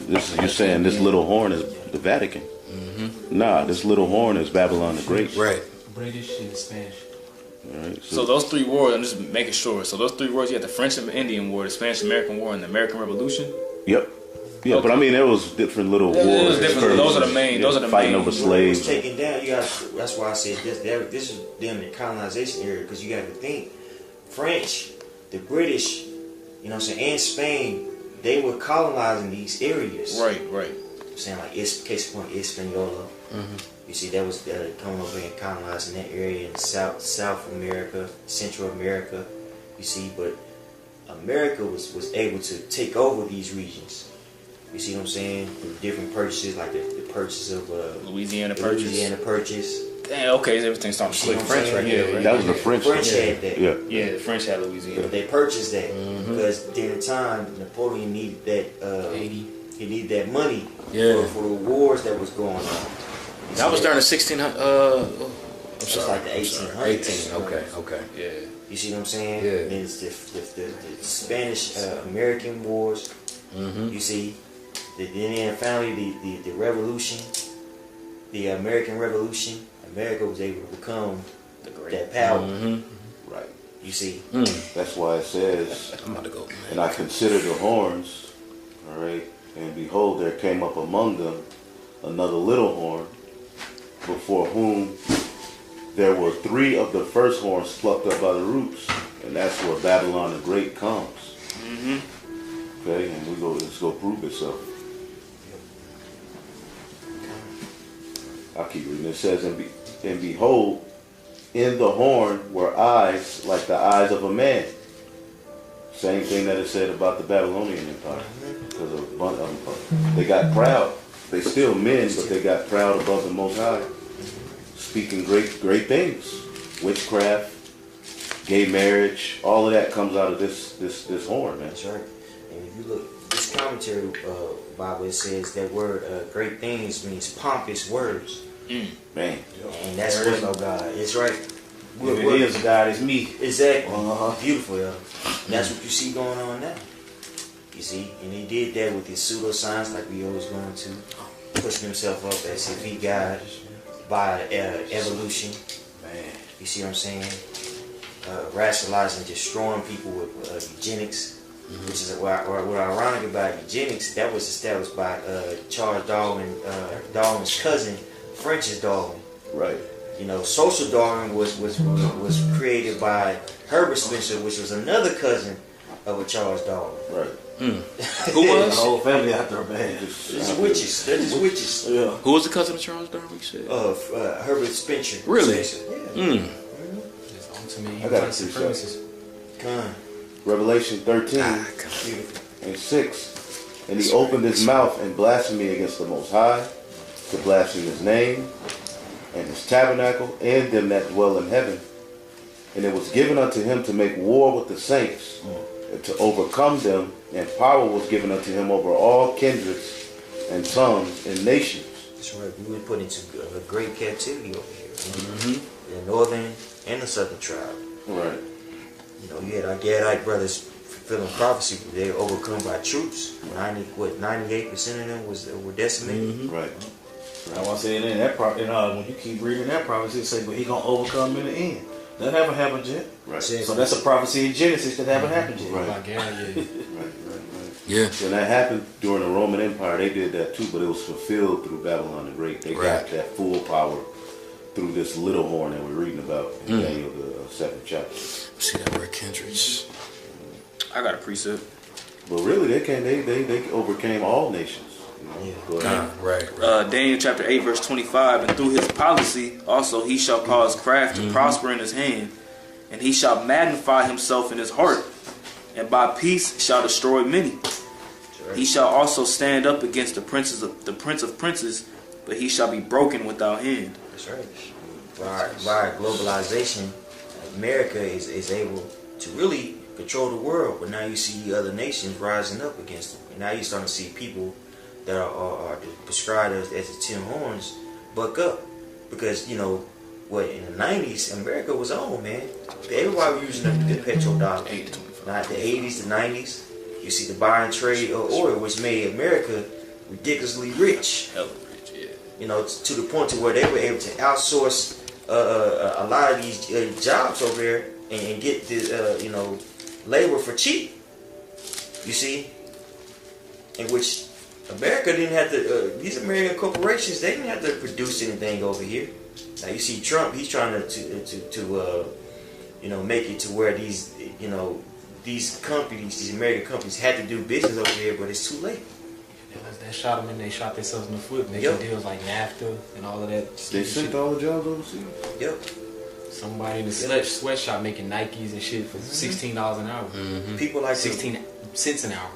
Speaker 3: you're saying this little horn is the Vatican.
Speaker 5: Mm-hmm.
Speaker 3: Nah, this little horn is Babylon the Great.
Speaker 5: Right.
Speaker 8: British and Spanish.
Speaker 3: All right,
Speaker 4: So those 3 wars, I'm just making sure. So those 3 wars, you had the French and Indian War, the Spanish-American War, and the American Revolution?
Speaker 3: Yep. Yeah, but I mean, there was different little
Speaker 4: Yeah,
Speaker 3: wars.
Speaker 4: it was different. Those are the main. Those are the
Speaker 3: fighting
Speaker 4: main.
Speaker 3: over
Speaker 1: It was
Speaker 3: slaves.
Speaker 1: taken down. That's why I said this. This is them in the colonization area because you got to think, French, the British, you know what I'm saying, and Spain, they were colonizing these areas.
Speaker 4: Right.
Speaker 1: I'm saying like case point Hispaniola. You see, that was coming over and colonizing that area in South America, Central America. You see, but America was able to take over these regions. You see what I'm saying? Through different purchases, like the purchase of
Speaker 4: Louisiana
Speaker 1: the
Speaker 4: Purchase.
Speaker 1: Louisiana Purchase.
Speaker 4: Damn, okay, everything's starting to
Speaker 1: See
Speaker 4: click.
Speaker 1: what I'm
Speaker 4: French
Speaker 1: saying?
Speaker 4: right here.
Speaker 1: Yeah,
Speaker 4: Right?
Speaker 3: That was the French.
Speaker 1: French had that.
Speaker 3: Yeah.
Speaker 4: Yeah, the French had Louisiana.
Speaker 1: But they purchased that because during the time Napoleon needed that. He needed that money for the wars that was going on.
Speaker 5: That was during the 1600. I'm
Speaker 1: It's
Speaker 5: sorry.
Speaker 1: like the 1800s.
Speaker 5: 18. Okay.
Speaker 4: Yeah.
Speaker 1: You see what I'm saying?
Speaker 5: Yeah.
Speaker 1: Then it's the Spanish American Wars. You see, then finally the Revolution, the American Revolution. America was able to become that power.
Speaker 3: Right.
Speaker 1: You see.
Speaker 3: That's why it says,
Speaker 5: I'm about to go.
Speaker 3: and I considered the horns, all right, and behold, there came up among them another little horn, before whom there were 3 of the first horns plucked up by the roots, and that's where Babylon the Great comes. Okay, and let's go prove itself. I'll keep reading. It says, and behold, in the horn were eyes like the eyes of a man. Same thing that it said about the Babylonian Empire. Because they got proud. They still men, but they got proud above the Most High. Speaking great things. Witchcraft, gay marriage, all of that comes out of this horn, man.
Speaker 1: That's right. And if you look, this commentary Bible, it says that word great things means pompous words.
Speaker 3: Man.
Speaker 1: And that's what no God. It's right.
Speaker 2: What is God is me.
Speaker 1: Exactly. Beautiful, yo. And that's what you see going on now. You see? And he did that with his pseudoscience, like we always going to, pushing himself up as if he God by evolution.
Speaker 2: Man.
Speaker 1: You see what I'm saying? Rationalizing, destroying people with eugenics, which is what ironic about eugenics. That was established by Charles Darwin, Darwin's cousin, French's Darwin.
Speaker 3: Right.
Speaker 1: You know, social Darwin was created by Herbert Spencer, which was another cousin of a Charles Darwin.
Speaker 3: Right.
Speaker 5: Who
Speaker 2: The
Speaker 5: was?
Speaker 2: whole family out there bad.
Speaker 1: These witches. They're just witches.
Speaker 2: Yeah.
Speaker 5: Who was the cousin of Charles Darwin? You said?
Speaker 1: Herbert Spencer.
Speaker 5: Really?
Speaker 1: Spencer.
Speaker 5: Mm.
Speaker 6: Just ultimate
Speaker 3: I got
Speaker 6: white
Speaker 3: a precept.
Speaker 6: supremacist.
Speaker 1: Con.
Speaker 3: Revelation 13 and 6. And he opened his mouth in blasphemy against the Most High, to blaspheme his name, and his tabernacle, and them that dwell in heaven. And it was given unto him to make war with the saints, and to overcome them, and power was given unto him over all kindreds, and tongues, and nations.
Speaker 1: That's right. We were put into a great captivity over here. The northern and the southern tribe.
Speaker 3: Right.
Speaker 1: You know, you had our Gadite brothers fulfilling prophecy. They were overcome by troops. 98% of them were decimated.
Speaker 3: Right.
Speaker 2: I want to say in that when you keep reading that prophecy, it say, but he gonna overcome in the end. That haven't happened yet.
Speaker 3: Right.
Speaker 2: So that's a prophecy in Genesis that haven't happened yet.
Speaker 3: Right.
Speaker 6: Like, yeah.
Speaker 3: Right.
Speaker 5: Yeah.
Speaker 3: When that happened during the Roman Empire, they did that too, but it was fulfilled through Babylon the Great. They got that full power through this little horn that we're reading about in Daniel the 7th chapter.
Speaker 5: See that word kindreds.
Speaker 4: I got a precept.
Speaker 3: But really, they overcame all nations. You know? Go ahead.
Speaker 5: Right.
Speaker 4: Daniel chapter 8 verse 25, and through his policy also he shall cause craft to prosper in his hand, and he shall magnify himself in his heart, and by peace shall destroy many. He shall also stand up against the prince of princes, but he shall be broken without hand.
Speaker 1: That's right. By globalization, America is able to really control the world, but now you see other nations rising up against them. And now you're starting to see people that are prescribed as the 10 horns buck up. Because, you know, in the 90s, America was on, man. Everybody was using the petrodollar.
Speaker 4: 8 to 25.
Speaker 1: Not the 80s, the 90s. You see the buy and trade of oil, which made America ridiculously rich.
Speaker 4: Hella rich, yeah.
Speaker 1: You know, to the point to where they were able to outsource a lot of these jobs over there and get the labor for cheap. You see, in which America didn't have to. These American corporations, they didn't have to produce anything over here. Now you see Trump, he's trying to make it to where these companies, these American companies, had to do business over here, but it's too late.
Speaker 6: They shot them and they shot themselves in the foot, making deals like NAFTA and all of that.
Speaker 3: They sent all the jobs overseas?
Speaker 1: Yep.
Speaker 6: Somebody in the sweatshop making Nikes and shit for $16 an hour.
Speaker 1: People like
Speaker 6: 16 cents an hour.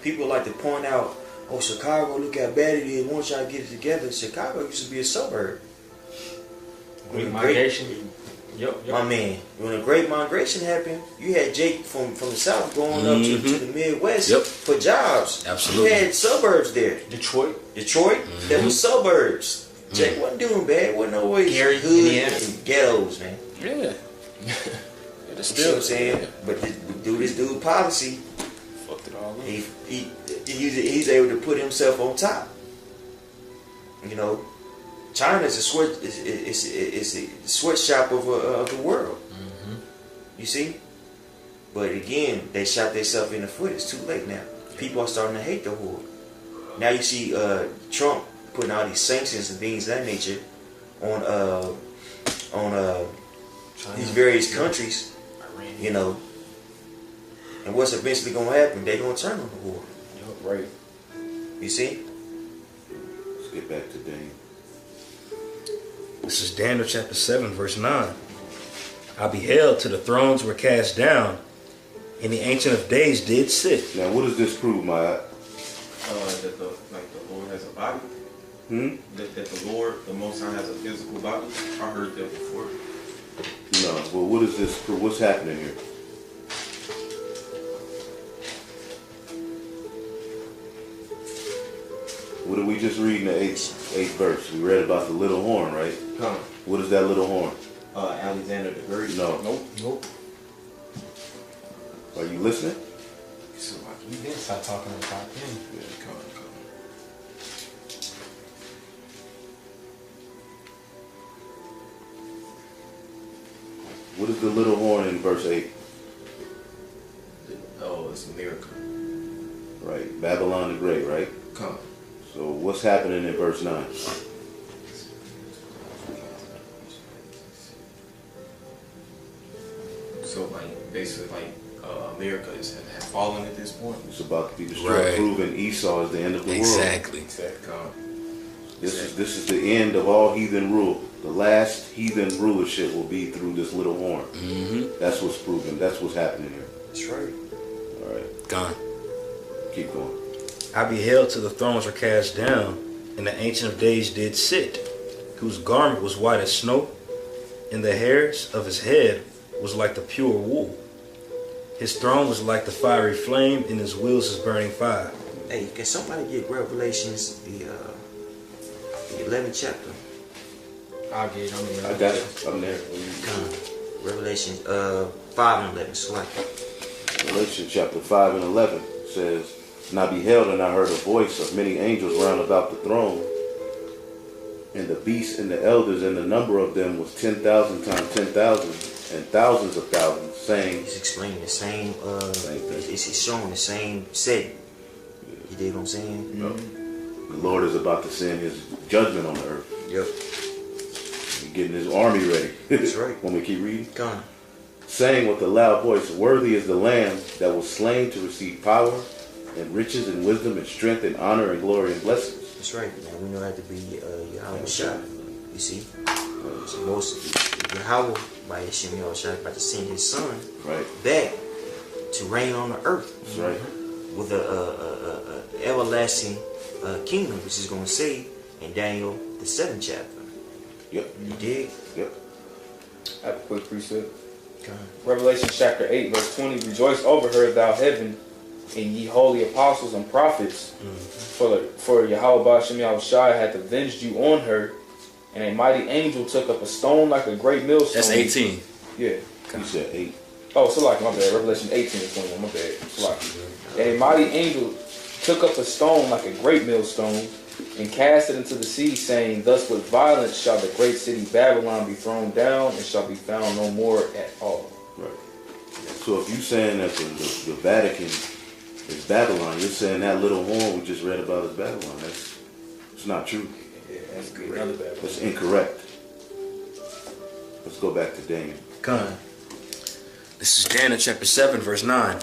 Speaker 1: People like to point out, oh, Chicago, look how bad it is. Once y'all get it together, Chicago used to be a suburb.
Speaker 6: Great migration. Yep.
Speaker 1: My man, when the Great Migration happened, you had Jake from the South going up to the Midwest for jobs.
Speaker 5: Absolutely.
Speaker 1: You had suburbs there.
Speaker 6: Detroit,
Speaker 1: there was suburbs. Jake wasn't doing bad. Wasn't always
Speaker 6: Gary,
Speaker 1: hood
Speaker 6: Indiana.
Speaker 1: and ghettos, man.
Speaker 4: Yeah.
Speaker 1: You see what I'm saying? But this dude policy,
Speaker 4: Fucked it all up.
Speaker 1: he's able to put himself on top. You know, China is a sweatshop of the world. You see, but again, they shot themselves in the foot. It's too late now. People are starting to hate the horde. Now you see Trump putting all these sanctions and things of that nature on these various countries. You know, and what's eventually going to happen? They're going to turn on the horde.
Speaker 4: Right.
Speaker 1: You see?
Speaker 3: Let's get back to Daniel.
Speaker 5: This is Daniel chapter 7, verse 9. I beheld till the thrones were cast down, and the Ancient of Days did sit.
Speaker 3: Now, what does this prove, Maya?
Speaker 7: That the Lord has a body. That the Lord, the Most High, has a physical body. I heard that before.
Speaker 3: No. Well, what is this prove? What's happening here? What did we just read in the 8th verse? We read about the little horn, right?
Speaker 7: Come.
Speaker 3: What is that little horn?
Speaker 7: Alexander the Great.
Speaker 3: No.
Speaker 6: Nope.
Speaker 3: Are you listening?
Speaker 7: So
Speaker 6: You didn't start talking about him.
Speaker 7: come.
Speaker 3: What is the little horn in verse 8?
Speaker 7: Oh, it's a miracle.
Speaker 3: Right. Babylon the Great, right?
Speaker 7: Come.
Speaker 3: So what's happening in verse 9?
Speaker 7: So basically America has fallen at this point.
Speaker 3: It's about to be destroyed.
Speaker 5: Right.
Speaker 3: Proving Esau is the end of the world.
Speaker 5: Exactly.
Speaker 3: This is the end of all heathen rule. The last heathen rulership will be through this little horn.
Speaker 5: Mm-hmm.
Speaker 3: That's what's proven. That's what's happening here.
Speaker 1: That's right.
Speaker 3: All right,
Speaker 5: Gone.
Speaker 3: keep going.
Speaker 2: I beheld till the thrones were cast down, and the Ancient of Days did sit, whose garment was white as snow, and the hairs of his head was like the pure wool. His throne was like the fiery flame, and his wheels is burning fire.
Speaker 1: Hey, can somebody get Revelations, the 11th chapter?
Speaker 6: I'll get it.
Speaker 3: I got it. I'm there.
Speaker 1: Revelation 5 and 11. So like,
Speaker 3: Revelation chapter 5 and 11 says, "And I beheld, and I heard a voice of many angels round about the throne, and the beasts and the elders, and the number of them was 10,000 times 10,000, and thousands of thousands, saying,"
Speaker 1: he's explaining the same.
Speaker 3: Same thing.
Speaker 1: It's showing the same setting. You dig what I'm saying?
Speaker 3: the Lord is about to send his judgment on the earth.
Speaker 1: Yep.
Speaker 3: He's getting his army ready.
Speaker 1: That's right.
Speaker 3: When we keep reading.
Speaker 1: Gone.
Speaker 3: Saying with a loud voice, "Worthy is the Lamb that was slain to receive power and riches and wisdom and strength and honor and glory and blessings."
Speaker 1: That's right. Now we know that to be Yahweh Shai. You see, so most Yahweh by Hashem Yahushua about to send his son
Speaker 3: Right.
Speaker 1: back to reign on the earth.
Speaker 3: That's right.
Speaker 1: With a everlasting kingdom, which is going to say in Daniel the 7th chapter.
Speaker 3: Yep.
Speaker 1: You dig?
Speaker 3: Yep.
Speaker 4: I have a quick precept.
Speaker 1: Gone.
Speaker 4: Revelation chapter 8, verse 20. Rejoice over her, thou heaven, and ye holy apostles and prophets. For Yahweh Ba'ashem Yahushua hath avenged you on her, and a mighty angel took up a stone like a great millstone.
Speaker 5: That's 18.
Speaker 4: Yeah.
Speaker 3: You said 8.
Speaker 4: Oh, so like, my bad. Revelation 18 and 21, my bad. So like, and a mighty angel took up a stone like a great millstone, and cast it into the sea, saying, "Thus with violence shall the great city Babylon be thrown down, and shall be found no more at all."
Speaker 3: Right. So if you're saying that the Vatican is Babylon, you're saying that little horn we just read about is Babylon. It's not true.
Speaker 4: Yeah, that's good. Another bad
Speaker 3: That's incorrect. Let's go back to Daniel.
Speaker 2: Gone.
Speaker 5: This is Daniel chapter 7, verse 9.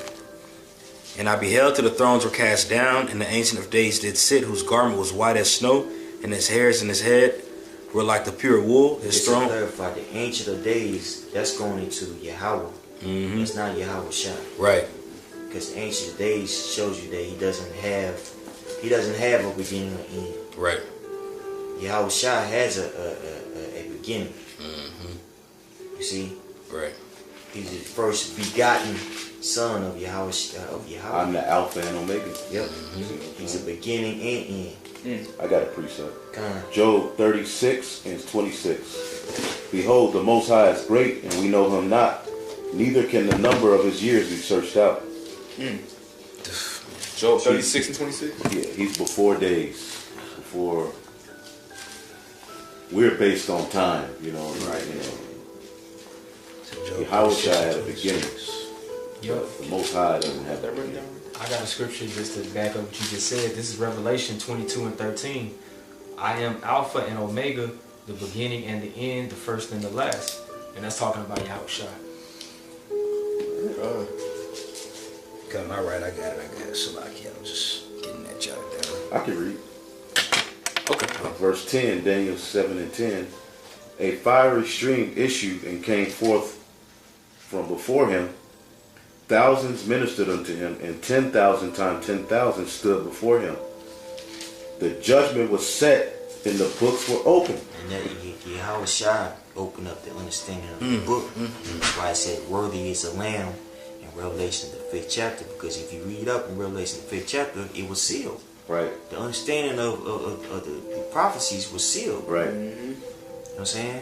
Speaker 2: And I beheld till the thrones were cast down, and the Ancient of Days did sit, whose garment was white as snow, and his hairs in his head were like the pure wool. His
Speaker 1: Just to
Speaker 2: throne.
Speaker 1: clarify, the Ancient of Days, that's going into Yahweh.
Speaker 5: Mm-hmm.
Speaker 1: It's not Yahweh Shai.
Speaker 5: Right.
Speaker 1: Because the Ancient of Days shows you that he doesn't have a beginning or end.
Speaker 5: Right.
Speaker 1: Yahweh Shai has a beginning.
Speaker 5: Mm-hmm.
Speaker 1: You see?
Speaker 5: Right.
Speaker 1: He's the first begotten son of Yahweh.
Speaker 3: I'm the Alpha and Omega.
Speaker 1: Yep. He's the beginning and end.
Speaker 3: I got a precept.
Speaker 1: Kind.
Speaker 3: Job 36 and 26. "Behold, the Most High is great, and we know him not. Neither can the number of his years be searched out."
Speaker 4: Job 36 and 26?
Speaker 3: Yeah, he's before days. Before. We're based on time, you know. Right. You know. Yahweh Shai had a beginning.
Speaker 6: Yup.
Speaker 3: The Most High doesn't have that.
Speaker 6: I got a scripture just to back up what you just said. This is Revelation 22 and 13. "I am Alpha and Omega, the beginning and the end, the first and the last." And that's talking about Yahweh Shai.
Speaker 2: Come, all right, I got it. Salaki, I'm just getting that jotted down.
Speaker 3: I can read.
Speaker 5: Okay.
Speaker 3: Verse 10, Daniel 7 and 10. "A fiery stream issued and came forth from before him. Thousands ministered unto him, and 10,000 times 10,000 stood before him. The judgment was set, and the books were opened."
Speaker 1: And that Yahweh Shai opened up the understanding of the book. That's why I said, "Worthy is the Lamb" in Revelation the 5th chapter. Because if you read up in Revelation the 5th chapter, it was sealed.
Speaker 3: Right,
Speaker 1: The understanding of the prophecies was sealed.
Speaker 3: right.
Speaker 1: You know what I'm saying?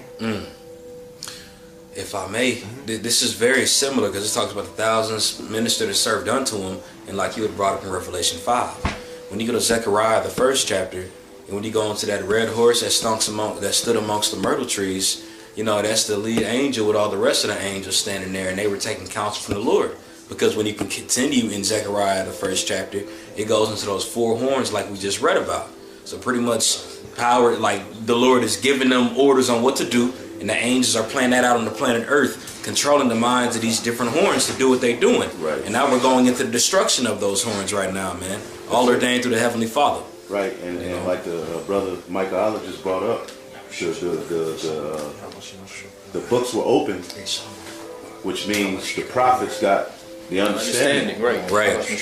Speaker 5: If I may, this is very similar because it talks about the thousands ministered and served unto him, and like you had brought up in Revelation 5. When you go to Zechariah, the 1st chapter, and when you go into that red horse that stood amongst the myrtle trees, you know, that's the lead angel with all the rest of the angels standing there, and they were taking counsel from the Lord. Because when you can continue in Zechariah, the 1st chapter, it goes into those 4 horns like we just read about. So pretty much power, like the Lord is giving them orders on what to do, And the angels are playing that out on the planet Earth, controlling the minds of these different horns to do what they're doing.
Speaker 3: Right.
Speaker 5: And now we're going into the destruction of those horns right now, man. All ordained through the Heavenly Father.
Speaker 3: Right, and like the brother Michael Allah just brought up, the books were open, which means the prophets got the understanding.
Speaker 5: Right.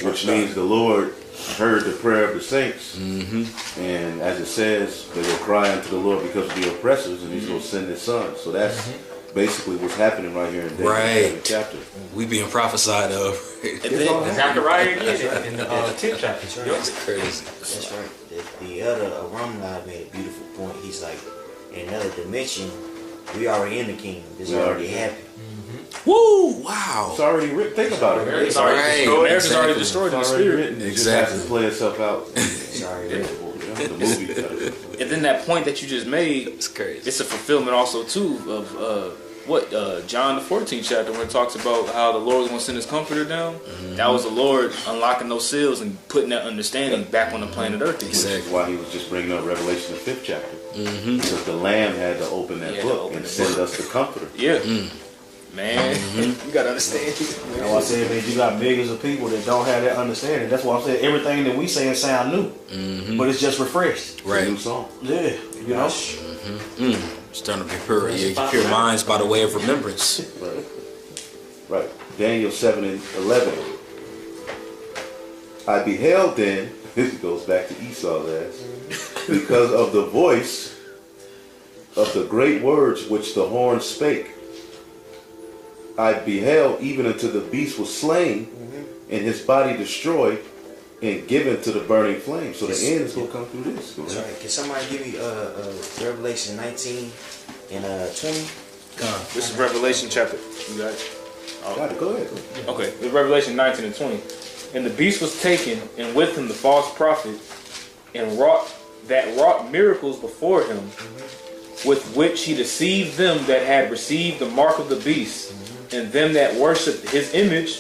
Speaker 3: Which means the Lord heard the prayer of the saints. And as it says, they will cry unto the Lord because of the oppressors, and he's going to send his son. So that's basically what's happening right here in Daniel chapter.
Speaker 5: We being prophesied of.
Speaker 8: Zechariah again in the 10th chapter.
Speaker 5: That's crazy.
Speaker 1: That's right. The other alumni made a beautiful point. He's like, in another dimension, we already in the kingdom. This already happened.
Speaker 5: Woo! Wow.
Speaker 3: It's already written. Think about it.
Speaker 4: It's already destroyed. America's already destroyed in the spirit.
Speaker 3: Written. It just has to play itself out.
Speaker 1: It's already written.
Speaker 3: The movie.
Speaker 4: And then that point that you just made,
Speaker 5: It's crazy.
Speaker 4: it's a fulfillment also too of John the 14th chapter, where it talks about how the Lord was going to send his comforter down. That was the Lord unlocking those seals and putting that understanding back on the planet Earth again.
Speaker 3: Which is why he was just bringing up Revelation the 5th chapter. Because the Lamb had to open that book and send us the comforter.
Speaker 4: Yeah. Man, you gotta understand.
Speaker 2: That's why I said, man, you got millions of people that don't have that understanding. That's why I'm saying everything that we saying sound new, but it's just refreshed.
Speaker 3: It's a new song.
Speaker 2: Yeah, you know.
Speaker 5: Starting to prepare your minds by the way of remembrance.
Speaker 3: Right. Daniel 7 and 11. I beheld then, this goes back to Esau's ass, because of the voice of the great words which the horn spake. I beheld even until the beast was slain, and his body destroyed, and given to the burning flame. So the end is going to come through this.
Speaker 1: That's right. Can somebody give me Revelation 19 and 20?
Speaker 4: This is Revelation chapter. You got it?
Speaker 3: Got it. Go ahead.
Speaker 4: Okay, it's Revelation 19 and 20. And the beast was taken, and with him the false prophet, and wrought miracles before him, with which he deceived them that had received the mark of the beast, and them that worshipped his image.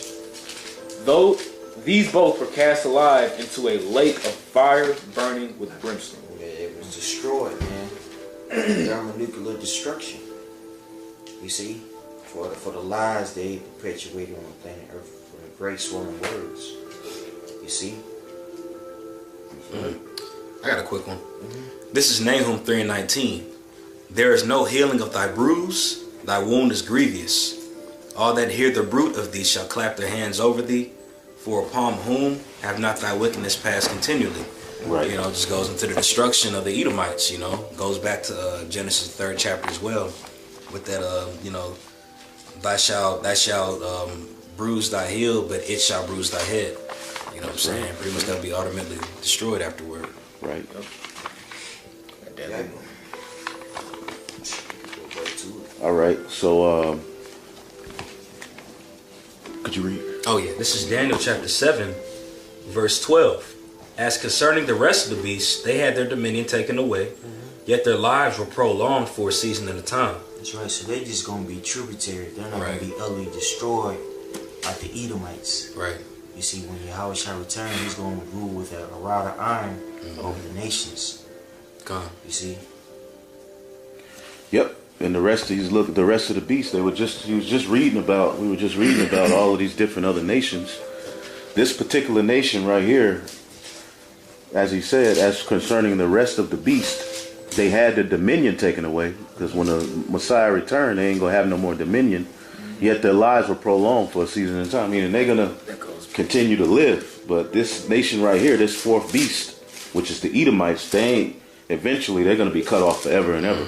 Speaker 4: Though these both were cast alive into a lake of fire burning with brimstone.
Speaker 1: Yeah, it was destroyed, man. Thermonuclear destruction. You see, for the lies they perpetuated on the planet Earth, for the great swollen words. You see.
Speaker 5: I got a quick one. This is Nahum 3 and 19. There is no healing of thy bruise, thy wound is grievous. All that hear the bruit of thee shall clap their hands over thee, for upon whom have not thy wickedness passed continually.
Speaker 3: Right.
Speaker 5: You know, it just goes into the destruction of the Edomites, you know. Goes back to Genesis 3rd chapter as well. With that, you know, thou shalt bruise thy heel, but it shall bruise thy head. You know what I'm saying? Pretty much that'll be ultimately destroyed afterward.
Speaker 3: Right. All right. So, could you read?
Speaker 5: Oh yeah, this is Daniel chapter 7, verse 12. As concerning the rest of the beasts, they had their dominion taken away, yet their lives were prolonged for a season at a time.
Speaker 1: That's right. So they're just gonna be tributary. They're not
Speaker 5: Right.
Speaker 1: gonna be utterly destroyed like the Edomites.
Speaker 5: Right.
Speaker 1: You see, when Yahweh shall return, he's gonna rule with a rod of iron over the nations.
Speaker 5: Gone.
Speaker 1: You see.
Speaker 3: Yep. And the rest of the rest of the beasts, we were just reading about all of these different other nations. This particular nation right here, as he said, as concerning the rest of the beast, they had their dominion taken away, because when the Messiah returned, they ain't gonna have no more dominion. Yet their lives were prolonged for a season of time, meaning they're gonna continue to live. But this nation right here, this fourth beast, which is the Edomites, eventually they're gonna be cut off forever and ever.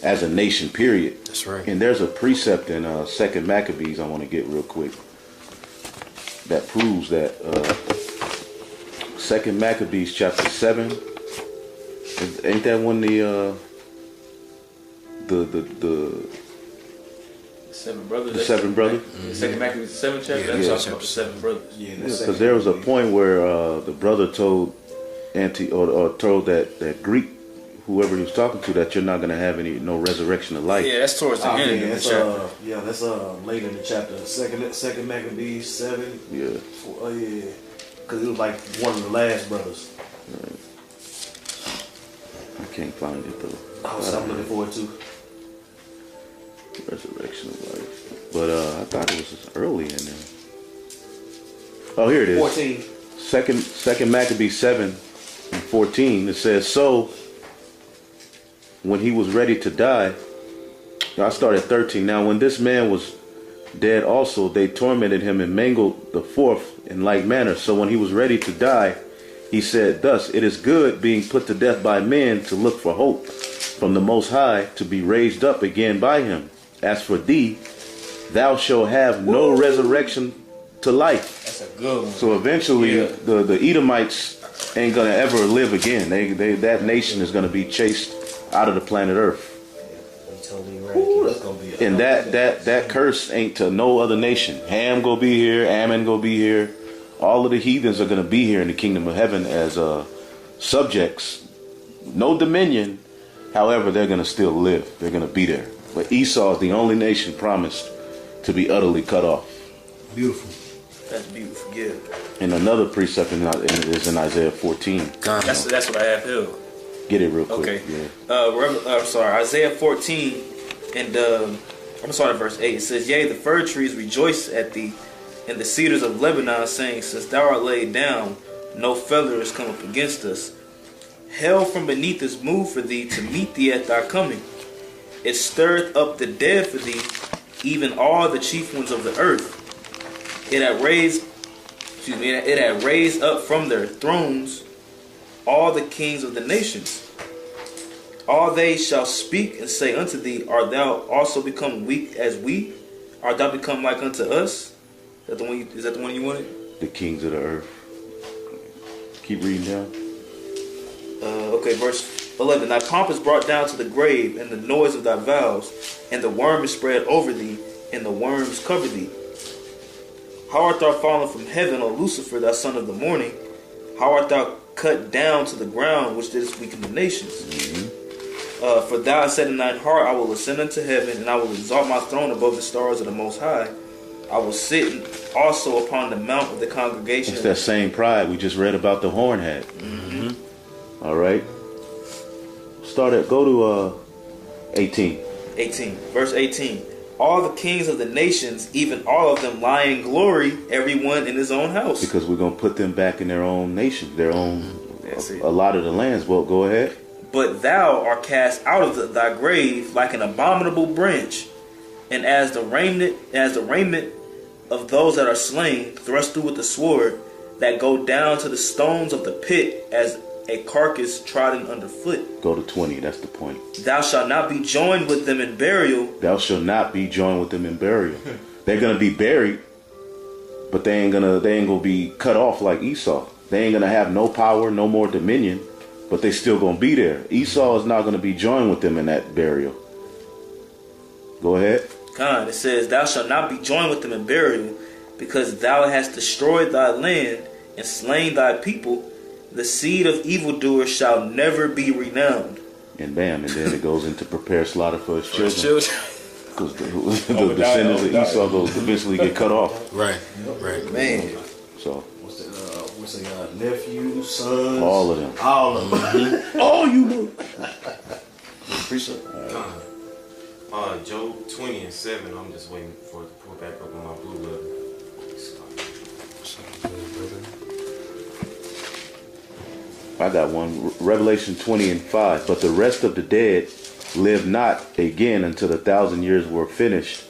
Speaker 3: As a nation, period.
Speaker 5: That's right.
Speaker 3: And there's a precept in 2nd Maccabees I want to get real quick that proves that 2nd Maccabees chapter 7. Ain't that one the
Speaker 4: Seven brothers.
Speaker 3: the seven brothers?
Speaker 4: Second Maccabees, the 7th chapter. That's talking about the 7 brothers.
Speaker 3: Because there was a point where the brother told told that Greek, whoever he was talking to, that you're not going to have no resurrection of life.
Speaker 4: Yeah, that's towards the end of the chapter.
Speaker 2: That's later in the chapter. Second Maccabees 7.
Speaker 3: Yeah.
Speaker 2: Yeah, because it was like one of the last brothers.
Speaker 3: Right. I can't find it though.
Speaker 2: I'm looking forward to.
Speaker 3: Resurrection of life. But I thought it was early in there. Oh, here it is.
Speaker 2: 14.
Speaker 3: Second Maccabees 7:14. It says, so when he was ready to die, I started 13. Now when this man was dead also, they tormented him and mangled the fourth in like manner. So when he was ready to die, he said thus, it is good being put to death by men to look for hope from the Most High to be raised up again by him. As for thee, thou shalt have no resurrection to life.
Speaker 4: That's a good one.
Speaker 3: So eventually, the Edomites ain't gonna ever live again. That nation is gonna be chased out of the planet Earth.
Speaker 2: Ooh, that's gonna be.
Speaker 3: And that curse ain't to no other nation. Ham gonna be here. Ammon gonna be here. All of the heathens are gonna be here in the kingdom of heaven as subjects. No dominion. However, they're gonna still live. They're gonna be there. But Esau is the only nation promised to be utterly cut off.
Speaker 2: Beautiful.
Speaker 4: That's beautiful. Yeah.
Speaker 3: And another precept is in Isaiah 14.
Speaker 4: That's what I have here.
Speaker 3: Get it real quick.
Speaker 4: Okay.
Speaker 3: Yeah.
Speaker 4: Isaiah 14, and I'm sorry, verse 8. It says, yea, the fir trees rejoice at thee, and the cedars of Lebanon, saying, since thou art laid down, no feather is come up against us. Hell from beneath is moved for thee to meet thee at thy coming. It stirreth up the dead for thee, even all the chief ones of the earth. It had raised up from their thrones all the kings of the nations. All they shall speak and say unto thee, art thou also become weak as we? Art thou become like unto us? Is that the one you wanted?
Speaker 3: The kings of the earth. Keep reading down.
Speaker 4: Okay, verse 11. Thy pomp is brought down to the grave, and the noise of thy vows, and the worm is spread over thee, and the worms cover thee. How art thou fallen from heaven, O Lucifer, thou son of the morning? How art thou cut down to the ground, which didst weaken the nations? For thou hast said in thine heart, I will ascend unto heaven, and I will exalt my throne above the stars of the Most High. I will sit also upon the mount of the congregation.
Speaker 3: It's that same pride we just read about the horn had. All right. Go to 18.
Speaker 4: 18. Verse 18. All the kings of the nations, even all of them, lie in glory, everyone in his own house.
Speaker 3: Because we're going to put them back in their own nation, their own,
Speaker 4: That's it.
Speaker 3: a lot of the lands. Well, go ahead.
Speaker 4: But thou art cast out of thy grave like an abominable branch, and as the raiment of those that are slain, thrust through with the sword, that go down to the stones of the pit as a carcass trodden underfoot.
Speaker 3: Go to 20. That's the point.
Speaker 4: Thou shalt not be joined with them in burial.
Speaker 3: Thou shalt not be joined with them in burial. They're gonna be buried, but they ain't gonna be cut off like Esau. They ain't gonna have no power, no more dominion, but they still gonna be there. Esau is not gonna be joined with them in that burial. Go ahead.
Speaker 4: God, it says, thou shalt not be joined with them in burial, because thou hast destroyed thy land and slain thy people. The seed of evildoers shall never be renowned.
Speaker 3: And bam, and then it goes into prepare slaughter for his children. Because the descendants of Esau goes eventually get cut off.
Speaker 5: Right.
Speaker 2: Man.
Speaker 3: So
Speaker 2: What's the nephew, sons?
Speaker 3: all of them.
Speaker 2: All of them.
Speaker 3: Oh, you know.
Speaker 2: Appreciate it.
Speaker 7: Job 20:7. I'm just waiting for it to pull back up on my blue letter.
Speaker 3: I got one. Revelation 20:5. But the rest of the dead live not again until 1,000 years were finished.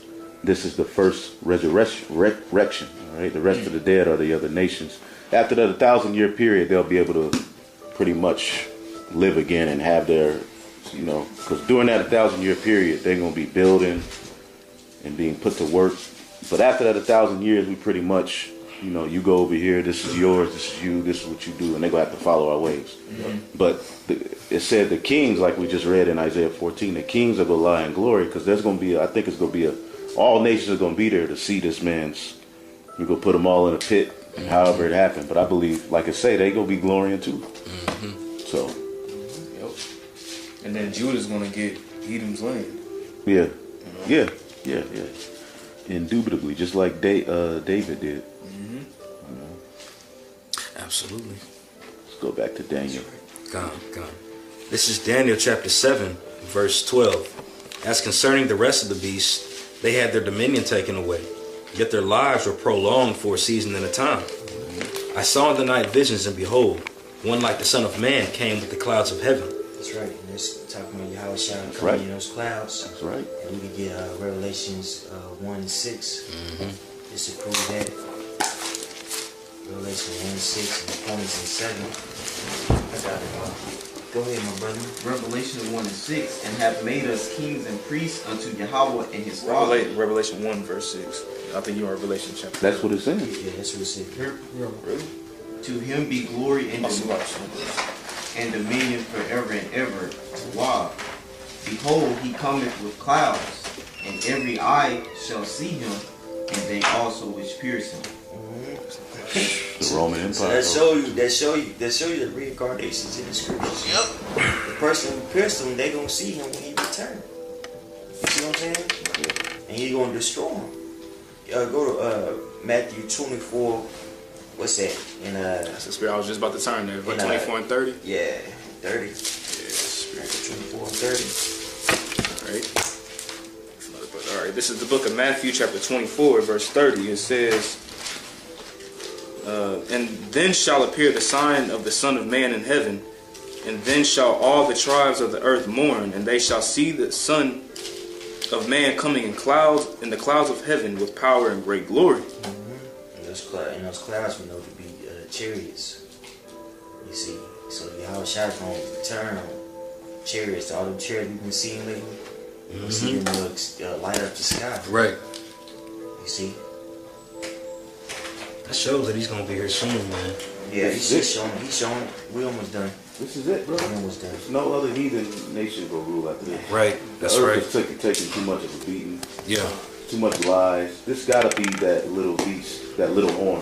Speaker 3: This is the first resurrection. All right. The rest of the dead are the other nations. After the 1,000-year period, they'll be able to pretty much live again and have their, because during that 1,000-year period, they're going to be building and being put to work. But after that 1,000 years, we pretty much, you go over here, this is yours, this is you, this is what you do, and they're going to have to follow our ways. But it said the kings, like we just read in Isaiah 14, the kings are going to lie in glory, because there's going to be, I think it's going to be all nations are going to be there to see this man's, we're going to put them all in a pit, and however it happened. But I believe, like I say, they're going to be glorying too. So.
Speaker 4: Yep. And then Judah's going to get Edom's land.
Speaker 3: Yeah. Indubitably, just like David did.
Speaker 5: Absolutely.
Speaker 3: Let's go back to Daniel.
Speaker 5: God. This is Daniel chapter 7, verse 12. As concerning the rest of the beasts, they had their dominion taken away, yet their lives were prolonged for a season and a time. I saw in the night visions, and behold, one like the Son of Man came with the clouds of heaven.
Speaker 1: That's right. And it's talking about Yahweh Shai coming
Speaker 3: right.
Speaker 1: in those clouds.
Speaker 3: That's right.
Speaker 1: And we can get Revelations 1 and 6. Just to prove that. Revelation 1 and 6 and points and 7. I got it. Go ahead, my brother.
Speaker 7: Revelation 1 and 6, and have made us kings and priests unto Yahweh and his Father.
Speaker 4: Revelation 1 verse 6. I think you're in Revelation chapter.
Speaker 3: That's what it's saying.
Speaker 1: Yeah, that's what it said.
Speaker 4: Really?
Speaker 7: To him be glory and dominion forever and ever. Wow. Behold, he cometh with clouds, and every eye shall see him, and they also which pierce him.
Speaker 3: The Roman Empire.
Speaker 1: That show you the reincarnations in the scriptures. Yep. The person who pierced him, they gonna see him when he returns. You see what I'm saying? And he's gonna destroy him. Go to Matthew 24. What's that?
Speaker 4: That's the spirit. I was just about to turn there. 24 and 30.
Speaker 1: Yeah, 30.
Speaker 4: Yeah, spirit.
Speaker 1: 24 and 30.
Speaker 4: All right. All right. This is the book of Matthew, chapter 24, verse 30. It says, "And then shall appear the sign of the Son of Man in heaven, and then shall all the tribes of the earth mourn, and they shall see the Son of Man coming in the clouds of heaven with power and great glory."
Speaker 1: And those clouds we know to be chariots. You see, so Yahweh Shai gonna turn chariots. All them chariots we've been seeing lately. You see them light up the sky.
Speaker 5: Right.
Speaker 1: You see.
Speaker 5: That shows that he's gonna be here soon, man.
Speaker 1: Yeah, he's showing. We almost done.
Speaker 3: This is it, bro.
Speaker 1: We almost done.
Speaker 3: There's no other heathen nation gonna rule after this.
Speaker 5: Right. That's
Speaker 3: the
Speaker 5: right.
Speaker 3: earth is taking too much of a beating.
Speaker 5: Yeah.
Speaker 3: Too much lies. This gotta be that little beast, that little horn.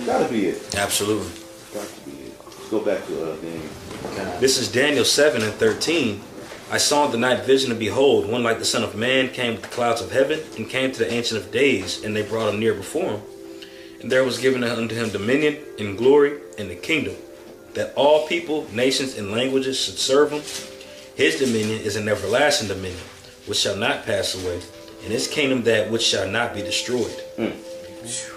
Speaker 3: Gotta be it.
Speaker 5: Absolutely.
Speaker 3: Got to be it. Let's go back to Daniel.
Speaker 5: This is Daniel 7 and 13. I saw in the night vision, and behold, one like the Son of Man came with the clouds of heaven, and came to the Ancient of Days, and they brought him near before him. And there was given unto him dominion and glory and the kingdom, that all people, nations, and languages should serve him. His dominion is an everlasting dominion, which shall not pass away, and his kingdom that which shall not be destroyed.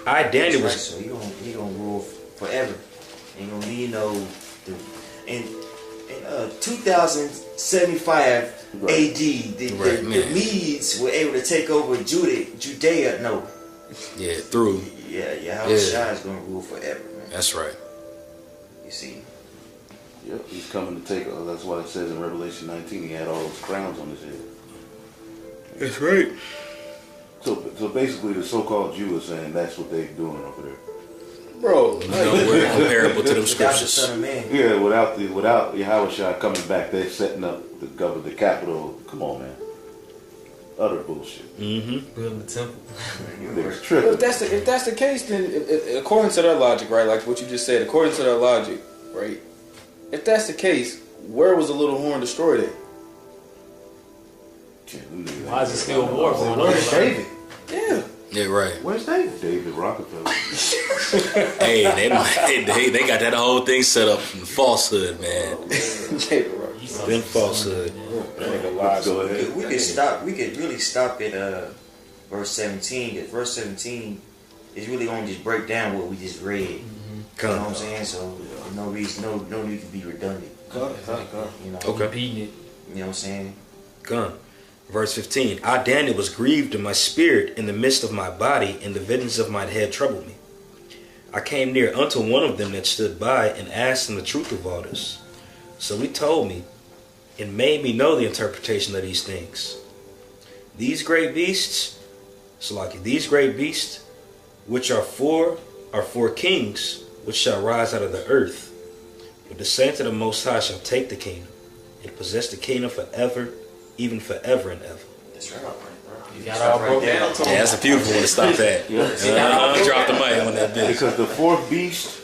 Speaker 5: I, Daniel, was...
Speaker 1: So he gonna rule forever. Ain't gonna need no... In 2075 AD, the Medes were able to take over Judea. No.
Speaker 5: Yeah, through.
Speaker 1: Yahweh Shai is gonna rule forever, man.
Speaker 5: That's right.
Speaker 1: You see.
Speaker 3: Yep, he's coming to take. That's why it says in Revelation 19 he had all those crowns on his head.
Speaker 5: That's right.
Speaker 3: So basically, the so-called Jew is saying that's what they're doing over there.
Speaker 4: Bro,
Speaker 5: We're comparable to them
Speaker 1: Without the
Speaker 5: scriptures.
Speaker 1: Son of Man.
Speaker 3: Yeah, without Yahweh Shai coming back, they're setting up the capital. Come on, man. Utter bullshit.
Speaker 6: Building the temple.
Speaker 3: They're
Speaker 4: if
Speaker 3: tripping.
Speaker 4: that's the case, then according to their logic, right, like what you just said, according to their logic, right, if that's the case, where was the little horn destroyed at?
Speaker 8: Why is it still war going on?
Speaker 3: Where's David?
Speaker 4: Yeah.
Speaker 5: Yeah, right.
Speaker 3: Where's David? David Rockefeller.
Speaker 5: Hey, they got that whole thing set up from falsehood, man. Been falsehood.
Speaker 3: Go ahead.
Speaker 1: We could really stop at verse 17. Because verse 17 is really gonna just break down what we just read. You know what I'm saying? So no reason, no need to be redundant. You know.
Speaker 5: Okay.
Speaker 8: Repeating it.
Speaker 1: You know what I'm saying?
Speaker 5: Come. Verse 15. I, Daniel, was grieved in my spirit in the midst of my body, and the visions of my head troubled me. I came near unto one of them that stood by, and asked him the truth of all this. So he told me, and made me know the interpretation of these things. These great beasts, which are four kings, which shall rise out of the earth. But the saints of the Most High shall take the kingdom, and possess the kingdom forever, even forever and ever.
Speaker 1: That's right.
Speaker 8: You got all broke down.
Speaker 5: Yeah, that's a beautiful one to stop at. Drop the mic on that bitch.
Speaker 3: Because the fourth beast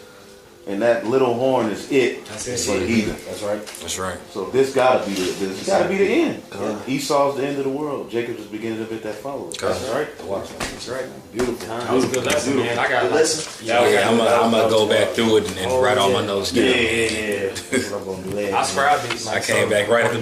Speaker 3: and that little horn is it.
Speaker 8: That's it.
Speaker 3: For the heathen.
Speaker 1: That's right.
Speaker 5: That's right.
Speaker 3: So this gotta be the end. Esau's the end of the world. Jacob's the beginning of it that follows.
Speaker 5: That's
Speaker 1: right. That's right.
Speaker 3: Beautiful.
Speaker 8: That was a good lesson, man. I got a lesson.
Speaker 5: Yeah, I'm gonna go back through it and write all my notes down.
Speaker 1: Yeah. That's what I'm gonna do.
Speaker 8: I swear I
Speaker 5: I came back right at the